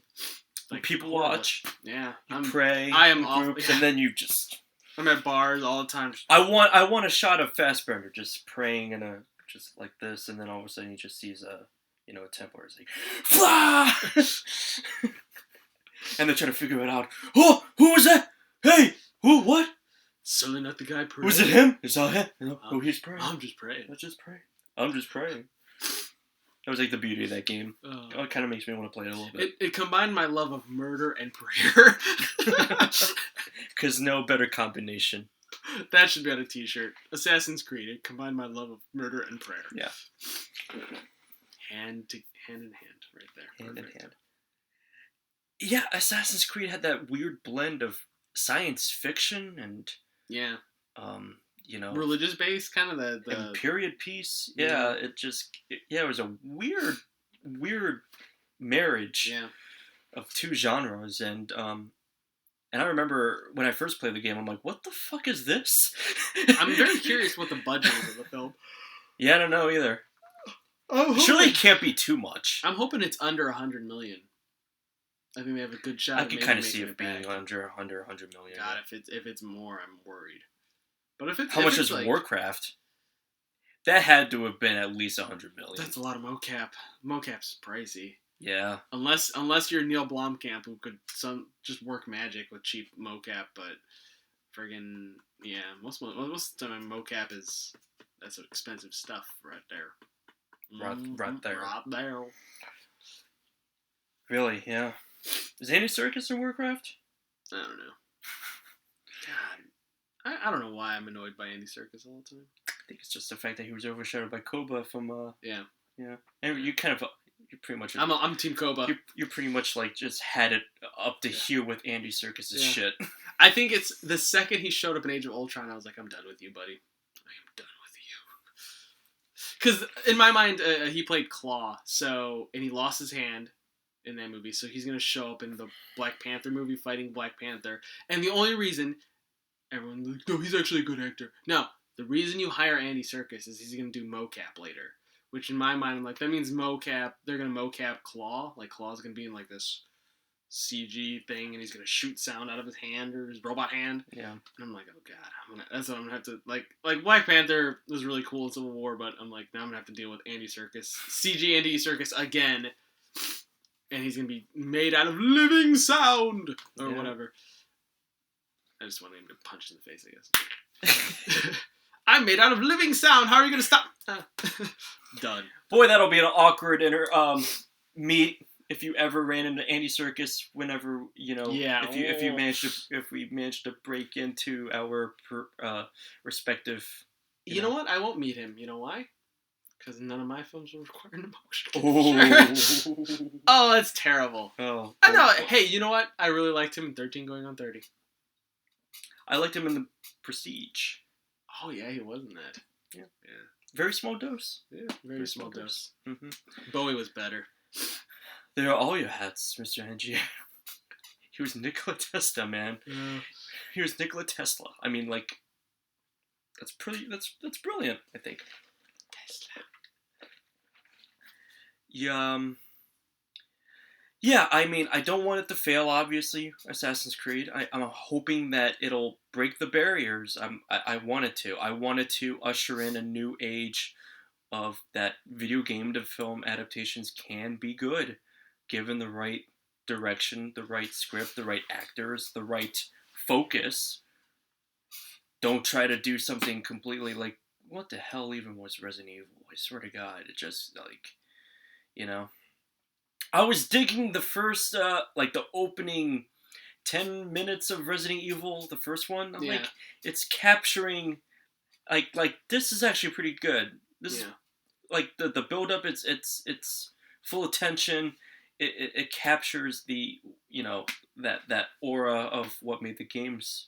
Like people watch.
Yeah.
You pray.
I am off groups,
and then you just.
I'm at bars all the time.
I want a shot of Fassbender just praying just like this, and then all of a sudden he just sees a Templar. It's like, Flah! And they're trying to figure it out. Oh, who was that? Hey, who? What?
Certainly not the guy praying.
Was it him? Is that him? No, he's praying.
I'm just praying.
Let's just pray. I'm just praying. That was like the beauty of that game. It kind of makes me want to play it a little bit.
It combined my love of murder and prayer.
Because no better combination.
That should be on a t-shirt. Assassin's Creed. It combined my love of murder and prayer.
Yeah.
Hand in hand right there.
Hand in hand. Yeah, Assassin's Creed had that weird blend of science fiction and...
Yeah.
Religious
based, kind of the
and period piece. Yeah, it was a weird marriage of two genres, and I remember when I first played the game, I'm like, what the fuck is this?
I'm very curious what the budget is of the film.
Yeah, I don't know either. Surely it can't be too much.
I'm hoping it's under $100 million. I think they have a good shot.
I can kind of see it being under $100 million.
God, if it's more, I'm worried. But if it's
how much is Warcraft? That had to have been at least $100 million.
That's a lot of mocap. Mocap's pricey.
Yeah.
Unless you're Neil Blomkamp, who could just work magic with cheap mocap, but friggin' most of the time mocap that's expensive stuff right there.
Right there.
Right there.
Really? Yeah. Is Andy Serkis in Warcraft?
I don't know. God, I don't know why I'm annoyed by Andy Serkis all the time.
I think it's just the fact that he was overshadowed by Koba from.
Yeah.
And you kind of. You're pretty much.
I'm Team Koba.
You're pretty much like just had it up to here with Andy Serkis' shit.
I think it's the second he showed up in Age of Ultron, I was like, I'm done with you, buddy. I am done with you. Because in my mind, he played Claw, and he lost his hand in that movie, so he's gonna show up in the Black Panther movie fighting Black Panther. And the only reason everyone's like, no, he's actually a good actor. No, the reason you hire Andy Serkis is he's gonna do mocap later. Which in my mind, I'm like, that means mocap. They're gonna mocap Claw. Like Claw's gonna be in like this CG thing, and he's gonna shoot sound out of his hand or his robot hand.
Yeah.
And I'm like, oh god, that's what I'm gonna have to like. Like Black Panther was really cool in Civil War, but I'm like, now I'm gonna have to deal with Andy Serkis, CG Andy Serkis again, and he's gonna be made out of living sound or whatever. I just wanted him to punch in the face, I guess. I'm made out of living sound. How are you gonna stop? Done.
Boy, that'll be an awkward meet if you ever ran into Andy Serkis. Whenever if we managed to break into our respective.
You know what? I won't meet him. You know why? Because none of my films will require an emotion. Oh, that's terrible.
Oh,
I know. Hey, you know what? I really liked him in 13 Going on 30.
I liked him in The Prestige.
Oh yeah, he was in that.
Yeah. Very small dose.
Yeah, very small dose.
Mm-hmm.
Bowie was better.
There are all your hats, Mr. Angie. He was Nikola Tesla, man.
Yeah.
He was Nikola Tesla. I mean, like, that's brilliant, I think.
Tesla.
Yeah, I mean, I don't want it to fail, obviously, Assassin's Creed. I'm hoping that it'll break the barriers. I want it to. I wanted to usher in a new age of that video game to film adaptations can be good, given the right direction, the right script, the right actors, the right focus. Don't try to do something completely like, what the hell even was Resident Evil? I swear to God, it just, like, you know... I was digging the first, the opening 10 minutes of Resident Evil, the first one. I'm like, it's capturing, like this is actually pretty good. This is, like, the build-up, it's full of tension. It captures the, that aura of what made the games,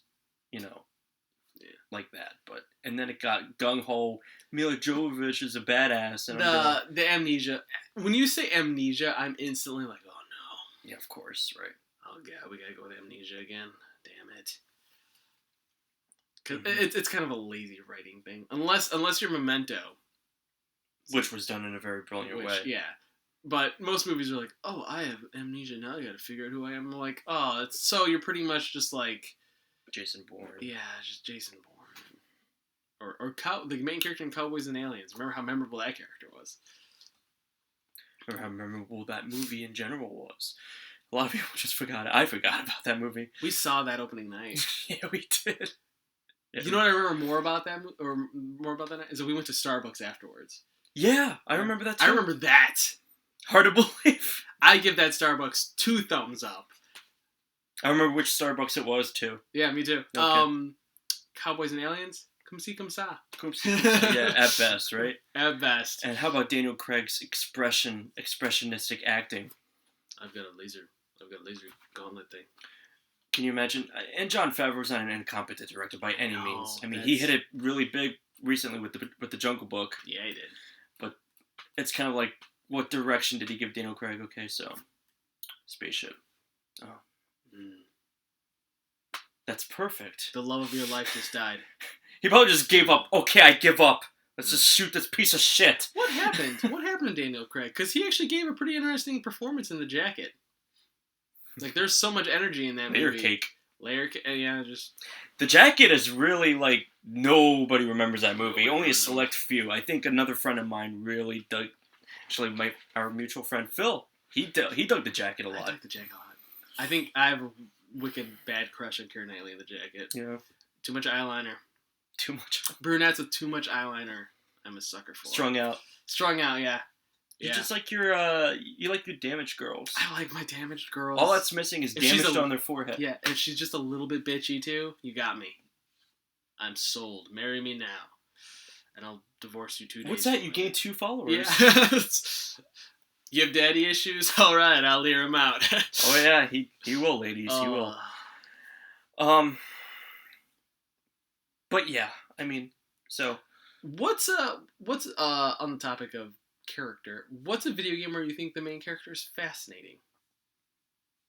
like that. But, and then it got gung-ho. Mila Jovovich is a badass. And
the amnesia. When you say amnesia, I'm instantly like, oh no.
Yeah, of course, right.
Oh yeah, we gotta go with amnesia again. Damn it. Cause it's kind of a lazy writing thing, unless you're Memento,
which was done in a very brilliant way.
Yeah, but most movies are like, oh, I have amnesia now. I gotta figure out who I am. I'm like, oh, so you're pretty much just like
Jason Bourne.
Yeah, just Jason Bourne. Or the main character in Cowboys and Aliens. Remember how memorable that character was.
Remember how memorable that movie in general was. A lot of people just forgot it. I forgot about that movie.
We saw that opening night.
Yeah, we did. Yeah.
You know what I remember more about that night? Is that we went to Starbucks afterwards.
Yeah, I remember that too.
I remember that.
Hard to believe.
I give that Starbucks 2 thumbs up.
I remember which Starbucks it was too.
Yeah, me too. Okay. Cowboys and Aliens? Come see, come saw.
Yeah, at best, right?
At best.
And how about Daniel Craig's expressionistic acting?
I've got a laser gauntlet thing.
Can you imagine? And Jon Favreau's not an incompetent director by any means. I mean, he hit it really big recently with the Jungle Book.
Yeah, he did.
But it's kind of like, what direction did he give Daniel Craig? Okay, so spaceship. Oh. That's perfect.
The love of your life just died.
He probably just gave up. Okay, I give up. Let's just shoot this piece of shit.
What happened? What happened to Daniel Craig? Because he actually gave a pretty interesting performance in The Jacket. Like, there's so much energy in that movie. Layer cake. Yeah, just...
The Jacket is really, like, nobody remembers that movie. Only a select few. I think another friend of mine really dug... Actually, our mutual friend, Phil, he dug The Jacket a lot.
I dug The Jacket a lot. I think I have a wicked bad crush on Keira Knightley in The Jacket.
Yeah.
Too much eyeliner.
Too much.
Brunettes with too much eyeliner. I'm a sucker for.
Strung out.
Strung out, yeah.
You just like you like your damaged girls.
I like my damaged girls.
All that's missing is damaged on their forehead.
Yeah, if she's just a little bit bitchy too, you got me. I'm sold. Marry me now, and I'll divorce you 2 days.
What's that? You gained 2 followers.
Yeah. You have daddy issues? All right, I'll leer him out.
Oh yeah, he will, ladies. He will. But yeah, I mean, so
what's on the topic of character? What's a video game where you think the main character is fascinating?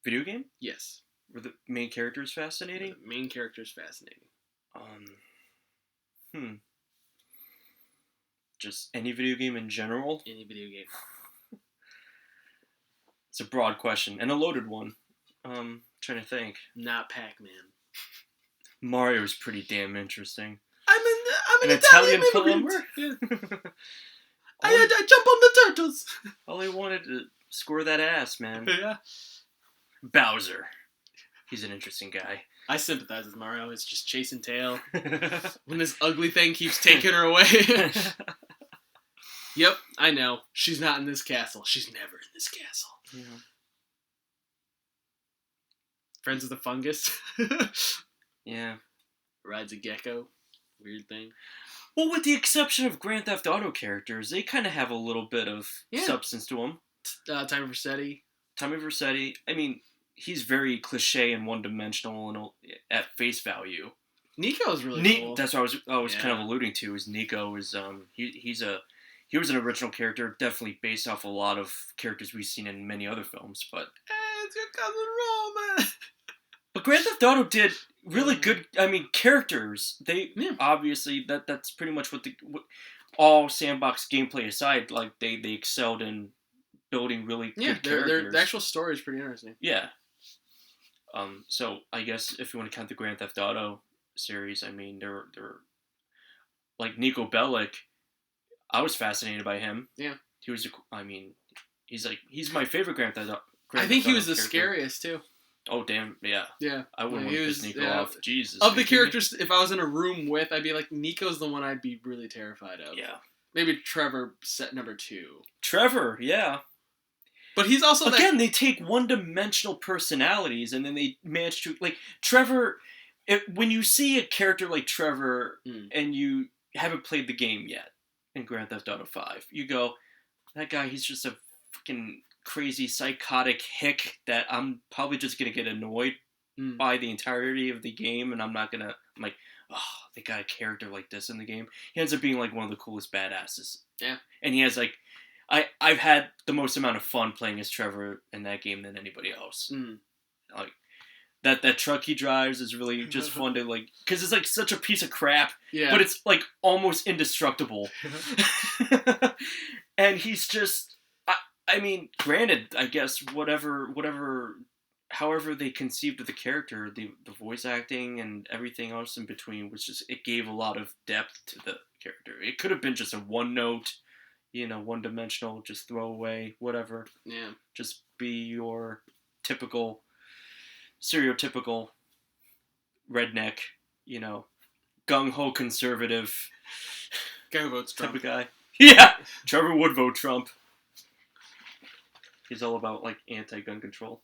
Video game?
Yes.
Where the main character is fascinating?
The main character is fascinating.
Just any video game in general?
Any video game.
It's a broad question and a loaded one. Trying to think.
Not Pac-Man.
Mario's pretty damn interesting.
I'm an Italian
plumber.
Yeah. I jump on the turtles.
All he wanted to score that ass, man.
Yeah.
Bowser. He's an interesting guy.
I sympathize with Mario. It's just chasing tail. When this ugly thing keeps taking her away. Yep, I know. She's not in this castle. She's never in this castle.
Yeah.
Friends with the fungus.
Yeah.
Rides a gecko. Weird thing.
Well, with the exception of Grand Theft Auto characters, they kind of have a little bit of substance to them.
Tommy Vercetti.
Tommy Vercetti. I mean, he's very cliche and one-dimensional at face value.
Nico is really cool.
That's what I was kind of alluding to. Is Nico is he was an original character, definitely based off a lot of characters we've seen in many other films. But
it's your cousin Roman.
But Grand Theft Auto did really good. I mean, characters. They obviously that's pretty much what all sandbox gameplay aside, like they excelled in building really good characters.
The actual story is pretty interesting.
Yeah. So I guess if you want to count the Grand Theft Auto series, I mean, they're like Nico Bellic. I was fascinated by him.
Yeah.
He was. He's my favorite Grand Theft Auto.
I think he was the scariest too.
Oh damn! Yeah.
Yeah.
I wouldn't want to piss Nico off. Jesus.
Of the characters, if I was in a room with, I'd be like, Nico's the one I'd be really terrified of.
Yeah.
Maybe Trevor, set number 2.
Trevor, yeah.
But he's also
again. They take one-dimensional personalities and then they manage to Trevor. When you see a character like Trevor and you haven't played the game yet in Grand Theft Auto 5, you go, that guy, he's just a fucking crazy psychotic hick that I'm probably just gonna get annoyed by the entirety of the game, and I'm like, oh, they got a character like this in the game. He ends up being like one of the coolest badasses.
Yeah.
And he has like, I've had the most amount of fun playing as Trevor in that game than anybody else. Like that truck he drives is really just fun to like, because it's like such a piece of crap, but it's like almost indestructible. And he's just, I mean, granted, I guess however they conceived of the character, the voice acting and everything else in between was just, it gave a lot of depth to the character. It could have been just a one note, one-dimensional, just throwaway, whatever.
Yeah. Just
be your stereotypical redneck, gung-ho conservative
guy who votes Trump.
Type of guy. Yeah! Trevor would vote Trump. He's all about, like, anti-gun control.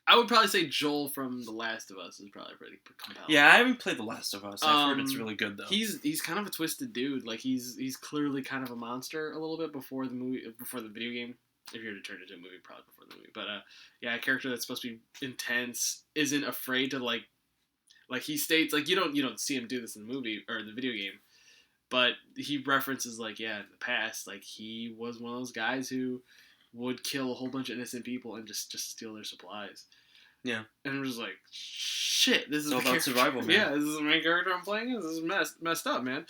I would probably say Joel from The Last of Us is probably pretty compelling.
Yeah, I haven't played The Last of Us. I've heard it's really good, though.
He's kind of a twisted dude. Like, he's clearly kind of a monster a little bit before the video game. If you're to turn it into a movie, probably before the movie. But, a character that's supposed to be intense, isn't afraid to, like he states, like, you don't see him do this in the movie, or in the video game. But he references, like, in the past, like, he was one of those guys who would kill a whole bunch of innocent people and just steal their supplies.
Yeah.
And I'm just like, shit, this is
all about survival, man.
Yeah, this is the main character I'm playing. This is messed up, man.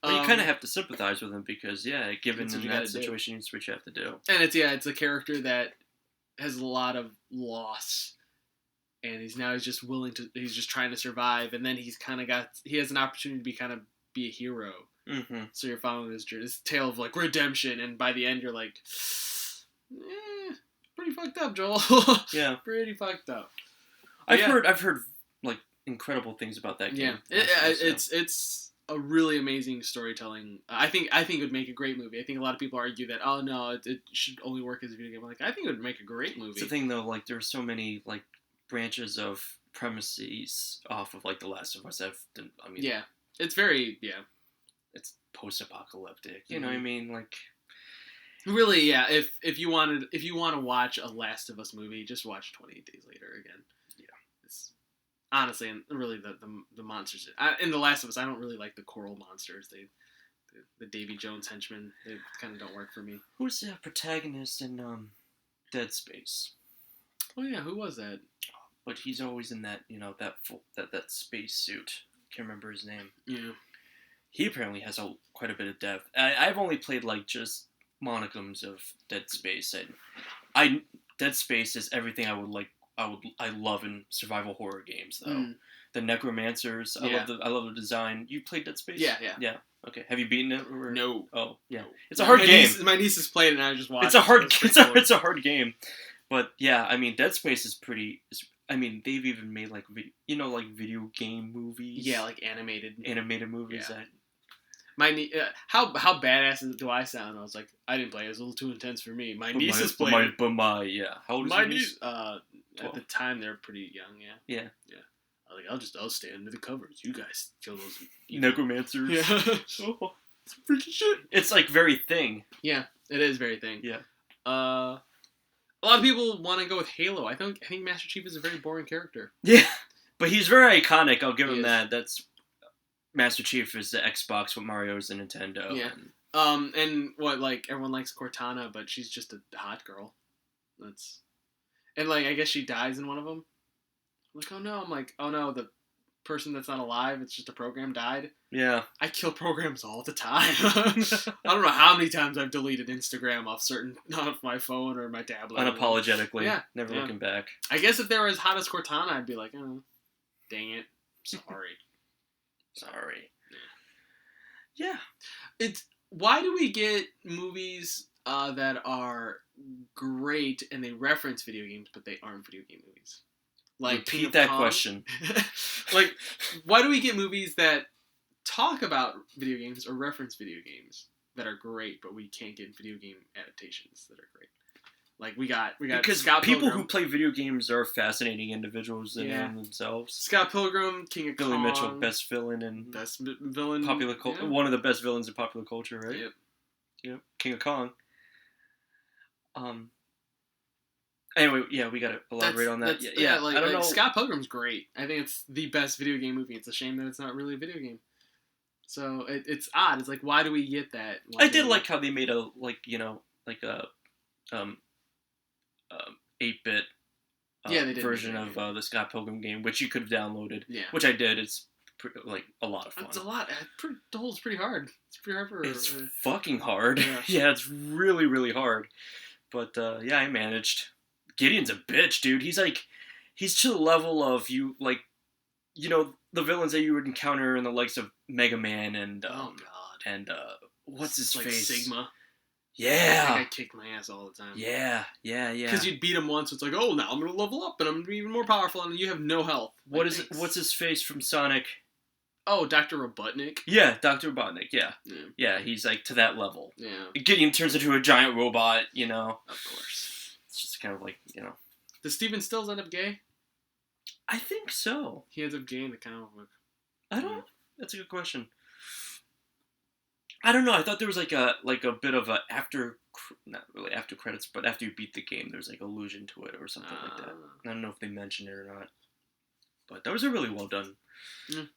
Well, you kind of have to sympathize with him because, given in that situation, it's what you have to do.
And it's a character that has a lot of loss. And he's just trying to survive. And then he has an opportunity to be a hero.
Mm-hmm.
So you're following this tale of, like, redemption. And by the end, you're like, pretty fucked up, Joel.
Yeah.
Pretty fucked up.
I've heard like incredible things about that game.
Yeah. a really amazing storytelling. I think it would make a great movie. I think a lot of people argue that, oh no, it should only work as a video game. I'm like, I think it would make a great movie.
It's the thing though, like there's so many like branches of premises off of like The Last of Us.
Yeah, it's very
it's post-apocalyptic. You know what I mean? Like,
really, yeah. If you want to watch a Last of Us movie, just watch 28 Days Later again. Yeah, it's honestly, and really the monsters in The Last of Us, I don't really like the coral monsters. The Davy Jones henchmen, they kind of don't work for me.
Who's the protagonist in Dead Space?
Oh yeah, who was that?
But he's always in that that space suit. Can't remember his name.
Yeah.
He apparently has quite a bit of depth. I've only played like just monikums of Dead Space, and Dead Space is everything I would like. I love in survival horror games though. The necromancers, I love the design. You played Dead Space? Yeah. Okay. Have you beaten it? Or?
No.
Oh yeah. It's a hard game.
My niece has played it, and I just watched.
It's a hard. It's a hard game, but yeah. I mean, Dead Space is pretty. I mean, they've even made like video game movies.
Yeah, like animated
movies.
Yeah. My how badass do I sound? I was like, I didn't play it. It was a little too intense for me. My niece has played it.
But how old is
my niece? At the time, they were pretty young. Yeah.
Yeah.
I was like, I'll stand under the covers. You guys kill those
necromancers.
Yeah. Oh, it's freaking shit.
It's like very Thing.
Yeah, it is very Thing.
Yeah.
A lot of people want to go with Halo. I think Master Chief is a very boring character.
Yeah, but he's very iconic. I'll give him
is.
that. That's Master Chief is the Xbox, what Mario is the Nintendo.
Yeah. And what, like, everyone likes Cortana, but she's just a hot girl. And like, I guess she dies in one of them. I'm like, oh no. I'm like, oh no, the person that's not alive, it's just a program died.
Yeah.
I kill programs all the time. I don't know how many times I've deleted Instagram off my phone or my tablet.
Unapologetically.
Yeah.
Never looking back.
I guess if they were as hot as Cortana, I'd be like, oh, dang it. Sorry.
Yeah.
Why do we get movies that are great and they reference video games, but they aren't video game movies? Like,
repeat that question.
Like, why do we get movies that talk about video games or reference video games that are great, but we can't get video game adaptations that are great? Like, we got
because
Scott
people
Pilgrim.
who play video games are fascinating individuals in themselves.
Scott Pilgrim, King of
Billy
Kong.
Mitchell, best villain in popular culture. One of the best villains in popular culture, right? Yep. King of Kong. Anyway, yeah, we gotta elaborate on that. Yeah,
like,
I don't know.
Scott Pilgrim's great. I think it's the best video game movie. It's a shame that it's not really a video game. So it's odd. It's like, why do we get that?
I did like how they made a 8-bit version of the Scott Pilgrim game, which you could have downloaded. Yeah. Which I did. It's a lot of fun.
It's a lot. The hole's pretty hard. It's pretty hard for.
It's fucking hard. Yeah, it's really, really hard. But yeah, I managed. Gideon's a bitch, dude. He's to the level of the villains that you would encounter in the likes of Mega Man and and what's his face?
Sigma.
Yeah.
I kicked my ass all the time.
Yeah.
Because you'd beat him once, it's like, oh, now I'm gonna level up and I'm gonna be even more powerful, and you have no health.
What's his face from Sonic?
Oh, Dr. Robotnik.
Yeah, Dr. Robotnik. Yeah. He's like to that level.
Yeah.
Gideon turns into a giant robot. Of
course.
It's just kind of like,
Does Steven Stills end up gay?
I think so.
He ends up gay in the comic book.
I don't. That's a good question. I don't know. I thought there was like a bit of a not really after credits, but after you beat the game, there's like allusion to it or something like that. I don't know if they mentioned it or not, but that was a really well done. It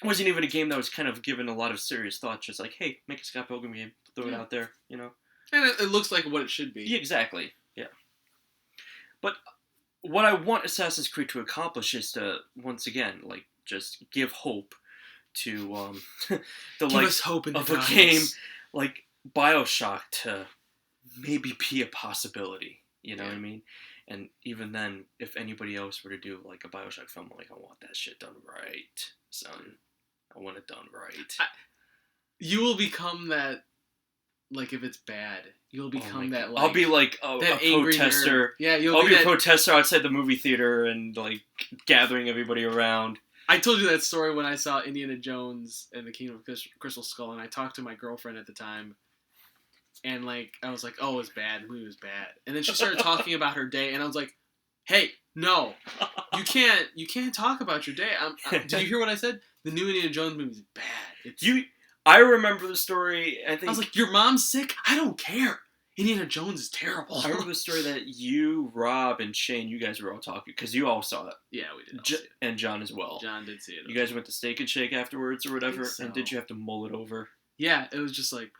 wasn't even a game that was kind of given a lot of serious thought. Just like, hey, make a Scott Pilgrim game, throw it out there,
And it looks like what it should be.
Yeah, exactly. Yeah. But what I want Assassin's Creed to accomplish is to, once again, just give hope to
give us hope in
of a game like BioShock to maybe be a possibility. You know what I mean? And even then, if anybody else were to do like a BioShock film, I want that shit done right, son. I want it done right.
You will become that. Like, if it's bad, you'll become that,
I'll be like a protester.
Nerd. Yeah,
I'll be a protester outside the movie theater and, gathering everybody around.
I told you that story when I saw Indiana Jones and the Kingdom of Crystal Skull, and I talked to my girlfriend at the time, and like I was like, "Oh, it was bad. The movie was bad." And then she started talking about her day, and I was like, "Hey, no, you can't talk about your day." Did you hear what I said? The new Indiana Jones movie is bad.
I remember the story. I was
like, "Your mom's sick? I don't care. Indiana Jones is terrible."
I remember the story that you, Rob, and Shane, you guys were all talking, because you all saw it.
Yeah, we did all see it.
And John as well.
John did see it.
You guys went to Steak and Shake afterwards or whatever, and did you have to mull it over?
Yeah, it was just like...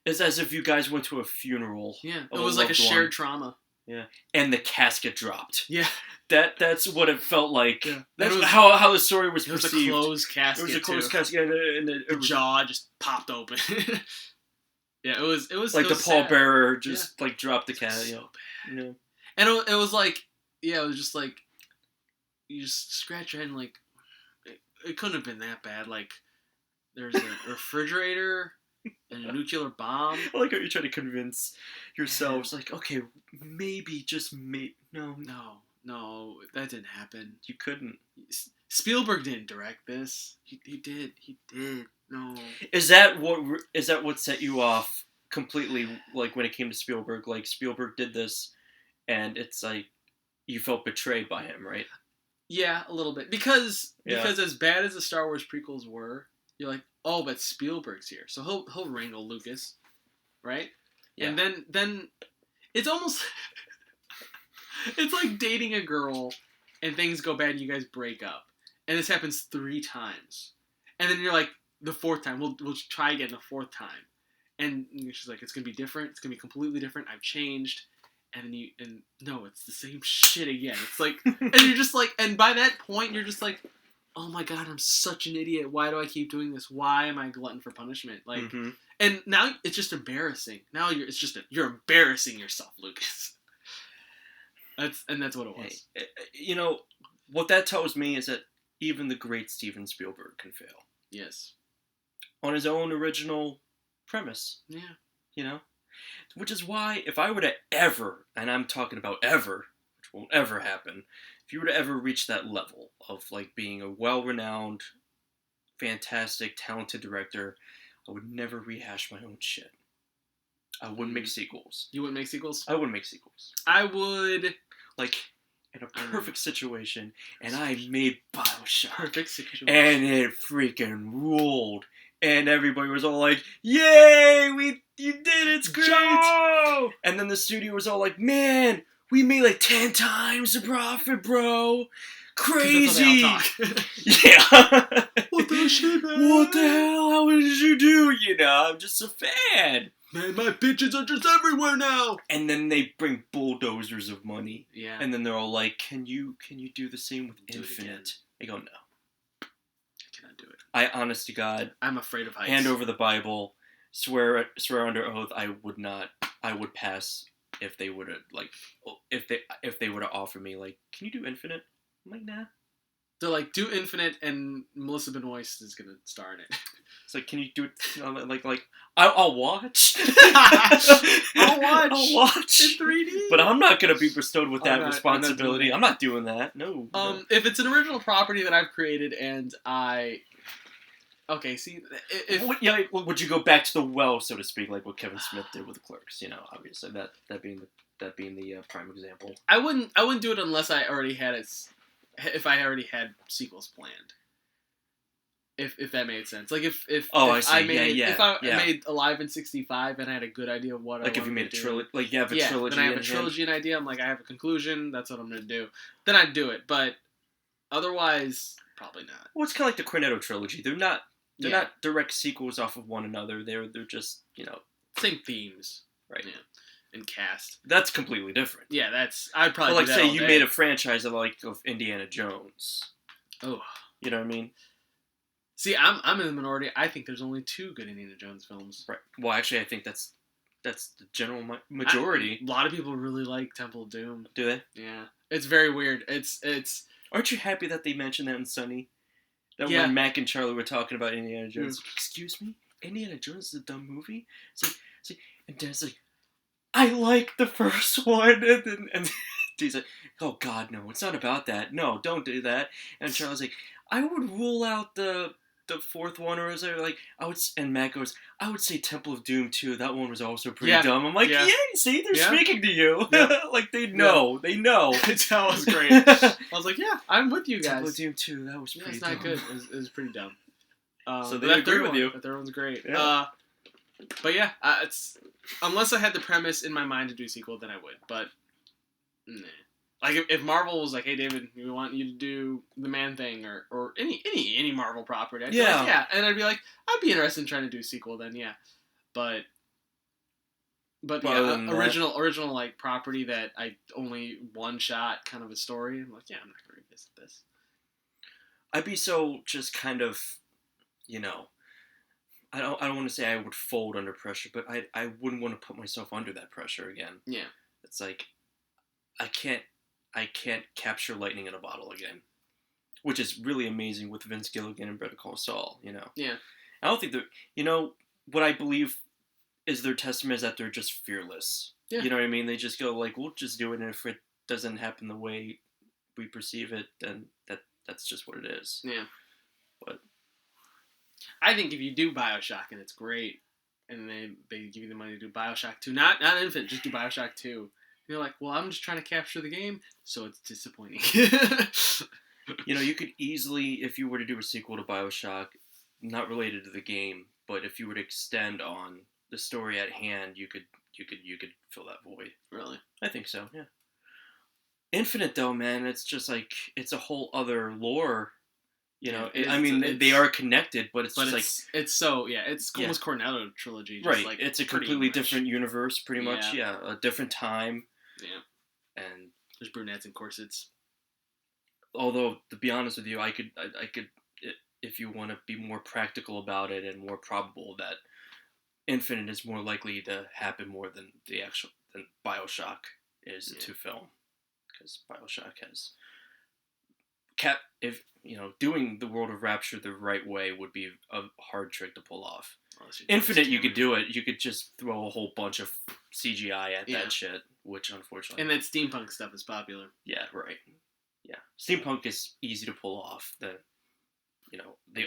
It's as if you guys went to a funeral.
Yeah, it was like a shared trauma.
Yeah, and the casket dropped.
Yeah.
That's what it felt like.
Yeah.
That's how the story was
perceived.
It
was a closed casket.
It was a closed casket, and
the jaw just popped open. Yeah, it was
like
the
pallbearer just dropped the cat.
So bad.
Yeah.
And it was like, it was just like, you just scratch your head and like, it couldn't have been that bad. Like, there's a refrigerator and a nuclear bomb.
I like how you're trying to convince yourselves, like, okay, maybe, just maybe.
No, that didn't happen.
You couldn't.
Spielberg didn't direct this. He did. No.
Is that what set you off completely? Like when it came to Spielberg, like Spielberg did this, and it's like you felt betrayed by him, right?
Yeah, a little bit because as bad as the Star Wars prequels were, you're like, oh, but Spielberg's here, so he'll wrangle Lucas, right? Yeah. And then it's almost it's like dating a girl, and things go bad, and you guys break up, and this happens 3 times, and then you're like, the 4th time, we'll try again the 4th time, and she's like, it's gonna be different, it's gonna be completely different, I've changed, and no, it's the same shit again. It's like, and you're just like, and by that point, you're just like, oh my god, I'm such an idiot. Why do I keep doing this? Why am I a glutton for punishment? Like, and now it's just embarrassing. Now you're embarrassing yourself, Lucas. That's what it was.
Hey, you know what that tells me is that even the great Steven Spielberg can fail.
Yes. On
his own original premise.
Yeah.
You know? Which is why, if I were to ever, and I'm talking about ever, which won't ever happen, if you were to ever reach that level of, like, being a well-renowned, fantastic, talented director, I would never rehash my own shit. I wouldn't make sequels.
You wouldn't make sequels?
I wouldn't make sequels.
I would...
Like, in a perfect situation, and I made BioShock.
Perfect situation.
And it freaking ruled. And everybody was all like, yay, you did it, it's great! Joe! And then the studio was all like, man, we made like 10 times the profit, bro. Crazy!
That's how they all talk.
Yeah.
What the shit, man?
What the hell? How did you do? You know, I'm just a fan.
Man, my bitches are just everywhere now.
And then they bring bulldozers of money.
Yeah.
And then they're all like, can you do the same with Infinite? I go, no.
I cannot do it.
I, honest to God,
I'm afraid of heights.
Hand over the Bible, swear under oath, I would pass if they would have, like, if they would have offered me, like, can you do Infinite? I'm like, nah.
They're like, do Infinite, and Melissa Benoist is gonna star in it.
It's like, can you do it? Like, I'll watch.
I'll
watch
in 3D.
But I'm not gonna be bestowed with that responsibility. I'm not doing that. No.
If it's an original property that I've created and see,
would you go back to the well, so to speak, like what Kevin Smith did with the Clerks? You know, obviously that being the prime example.
I wouldn't do it unless I already had it. If I already had sequels planned. If that made sense. Like if I made Alive in 65 and I had a good idea of what I wanted to do. Like if you made a trilogy,
like you have a trilogy.
Then I have a trilogy and idea. I'm like, I have a conclusion. That's what I'm gonna do. Then I'd do it. But otherwise, probably not.
Well, it's kind of like the Cornetto trilogy. They're not direct sequels off of one another. They're just, you know,
same themes,
right?
Yeah. And cast.
That's completely different.
Yeah, I'd probably.
But like, say you made a franchise of Indiana Jones.
Oh,
you know what I mean?
See, I'm in the minority. I think there's only 2 good Indiana Jones films.
Right. Well, actually, I think that's the general majority.
A lot of people really like Temple of Doom.
Do they?
Yeah. It's very weird. It's.
Aren't you happy that they mentioned that in Sunny? That when Mac and Charlie were talking about Indiana Jones. Excuse me? Indiana Jones is a dumb movie? It's like, and Dad's like, I like the first one, and He's like, oh God, no, it's not about that. No, don't do that. And Charlie's like, I would rule out the fourth one, or is there like and Matt goes, I would say Temple of Doom too. That one was also pretty dumb. I'm like, yeah, see, they're speaking to you. Like they know, they know.
That was great. I was like, yeah, I'm with you guys.
Temple of Doom 2, that was pretty dumb.
It's not good. It was pretty dumb.
So they agree with you.
The third one's great.
Yeah.
But yeah, it's unless I had the premise in my mind to do a sequel, then I would. But nah. Like if Marvel was like, hey David, we want you to do the Man Thing or any Marvel property, I'd be like, yeah, and I'd be like, I'd be interested in trying to do a sequel then, yeah. But yeah, original like property that I only one shot kind of a story. I'm like, yeah, I'm not gonna revisit this.
I'd be so just kind of, you know, I don't want to say I would fold under pressure, but I wouldn't want to put myself under that pressure again.
Yeah,
it's like I can't capture lightning in a bottle again, which is really amazing with Vince Gilligan and Better Call Saul. You know.
Yeah.
I don't think what I believe is their testament is that they're just fearless. Yeah. You know what I mean? They just go like, we'll just do it, and if it doesn't happen the way we perceive it, then that's just what it is.
Yeah.
But
I think if you do BioShock and it's great, and they give you the money to do BioShock 2, not Infinite, just do BioShock 2. You're like, well, I'm just trying to capture the game, so it's disappointing.
You could easily, if you were to do a sequel to BioShock, not related to the game, but if you were to extend on the story at hand, you could fill that void.
Really?
I think so. Yeah. Infinite though, man, it's just like it's a whole other lore. They are connected, but it's almost
Cornetto trilogy. Just
right.
Like
it's a completely different universe, pretty much. Yeah, a different time.
Yeah. And there's brunettes and corsets.
Although, to be honest with you, I could, if you want to be more practical about it and more probable, that Infinite is more likely to happen more than than BioShock is to film, because BioShock has doing the World of Rapture the right way would be a hard trick to pull off. Infinite, you could do it. You could just throw a whole bunch of CGI at that shit, which unfortunately...
And that steampunk stuff is popular.
Yeah, right. Yeah. Steampunk is easy to pull off. The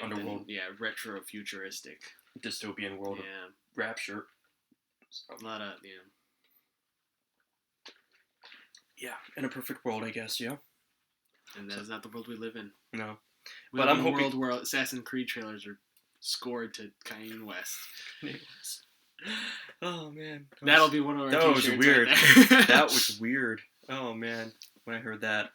underworld...
retro-futuristic.
Dystopian world of Rapture. So,
a lot of,
Yeah, in a perfect world, I guess, yeah.
And that is not the world we live in.
No.
But I'm hoping... world where Assassin's Creed trailers are scored to Kanye West.
Oh, man.
That'll be one of our
That was weird.
Right
that was weird. Oh, man, when I heard that.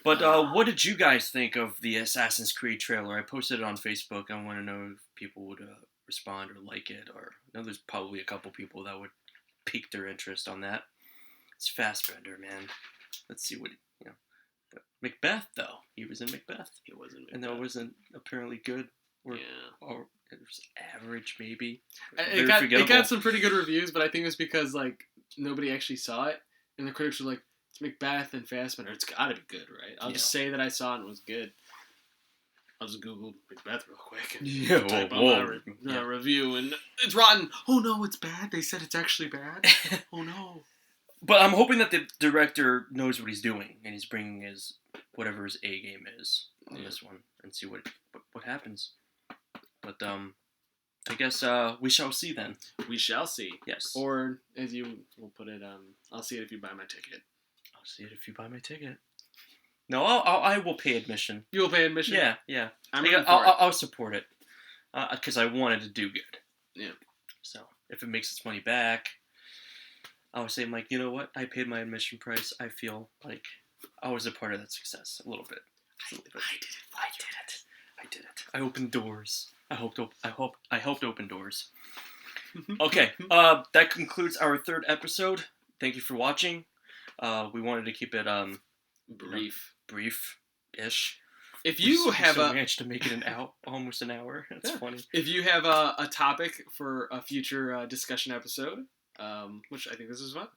But what did you guys think of the Assassin's Creed trailer? I posted it on Facebook. I want to know if people would respond or like it. Or I know there's probably a couple people that would pique their interest on that. It's Fassbender, man. Let's see what... But Macbeth, though. He was in Macbeth.
He was in Macbeth.
And that wasn't apparently good. Or it was average, maybe.
It got some pretty good reviews, but I think it was because, nobody actually saw it. And the critics were like, it's Macbeth and Fassbender. It's gotta be good, right? I'll just say that I saw it and it was good. I'll just Google Macbeth real quick and type on my review, and it's rotten. Oh, no, it's bad. They said it's actually bad. Oh, no.
But I'm hoping that the director knows what he's doing, and he's bringing whatever his A game is on this one, and see what happens. But I guess we shall see then.
We shall see.
Yes.
Or as you will put it, I'll see it if you buy my ticket.
I'll see it if you buy my ticket. No, I will pay admission.
You will pay admission.
Yeah.
I'll
support it because I wanted to do good.
Yeah.
So if it makes its money back. I was saying, you know what? I paid my admission price. I feel like I was a part of that success a little bit.
I did it.
I opened doors. I helped open doors. Okay, that concludes our third episode. Thank you for watching. We wanted to keep it brief-ish.
If you have
managed to make it almost an hour. That's funny.
If you have a topic for a future discussion episode. Which I think this is fun.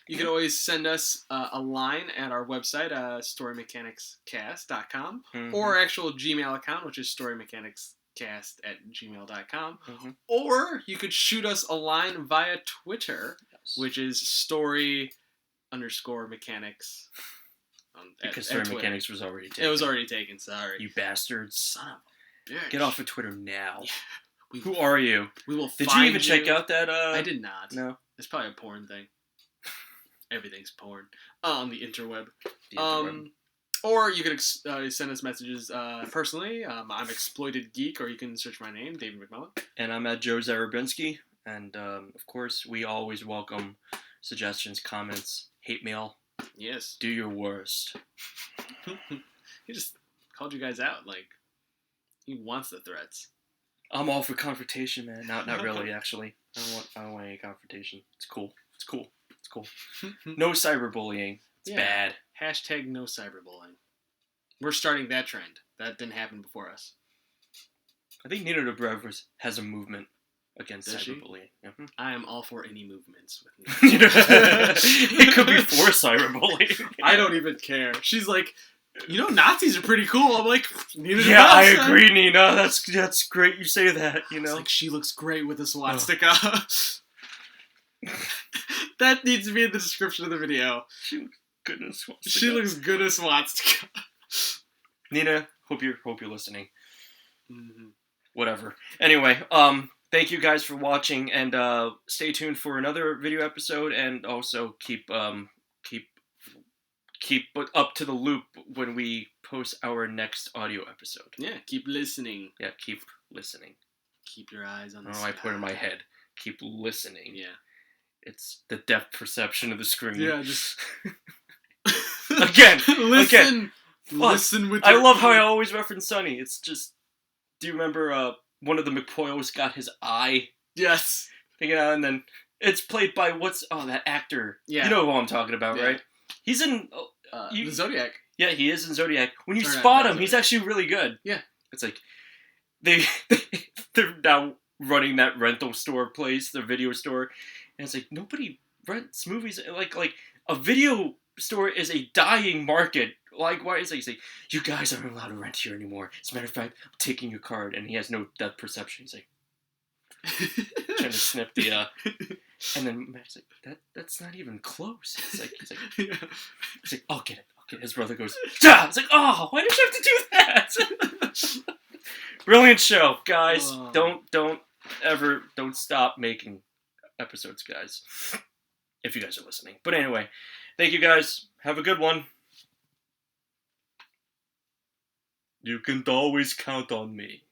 You can always send us a line at our website, storymechanicscast.com, or our actual Gmail account, which is storymechanicscast@gmail.com, or you could shoot us a line via Twitter, which is story _mechanics.
Because Story Mechanics was already taken.
It was already taken, sorry.
You bastards.
Son of a bitch.
Get off of Twitter now. Who are you?
We will
Did you even check out that?
I did not.
No.
It's probably a porn thing. Everything's porn. On the interweb. Or you could send us messages personally. I'm Exploited Geek, or you can search my name, David McMullen.
And I'm at Joe Zarabinski. And, of course, we always welcome suggestions, comments, hate mail.
Yes.
Do your worst.
He just called you guys out. Like, he wants the threats.
I'm all for confrontation, man. Not really, actually. I don't want any confrontation. It's cool. No cyberbullying. It's bad.
Hashtag no cyberbullying. We're starting that trend. That didn't happen before us.
I think Nina Dobrev has a movement against cyberbullying. Yeah.
I am all for any movements with Nina.
It could be for cyberbullying.
I don't even care. She's like, Nazis are pretty cool. I'm like, Nina
yeah, I agree, Nina. That's great you say that,
It's like, she looks great with a swastika. That needs to be in the description of the video.
She looks good as swastika.
She looks good as swastika.
Nina, hope you're listening.
Mm-hmm.
Whatever. Anyway, thank you guys for watching, and stay tuned for another video episode, and also keep up to the loop when we post our next audio episode.
Yeah, keep listening.
Yeah, keep listening.
Keep your eyes on the
sky. I put it in my head. Keep listening.
Yeah.
It's the depth perception of the screen.
Yeah, just...
Again!
Listen with
I love how I always reference Sunny. It's just... Do you remember one of the McPoyles got his eye?
Yes.
Taken out, and then... It's played by that actor.
Yeah.
You know who I'm talking about, right? He's in...
the Zodiac.
Yeah, he is in Zodiac. When you spot him, he's actually really good.
Yeah.
It's like... They're now running that rental store place, the video store, and it's like, nobody rents movies. Like a video store is a dying market. Like, why is it? He's like, you guys aren't allowed to rent here anymore. As a matter of fact, I'm taking your card, and he has no depth perception. He's like, trying to snip the, and then Matt's like, that's not even close. He's like, I'll get it. His brother goes, yeah! It's like, oh, why did you have to do that? Brilliant show, guys. Don't stop making episodes, guys. If you guys are listening. But anyway, thank you guys. Have a good one. You can always count on me.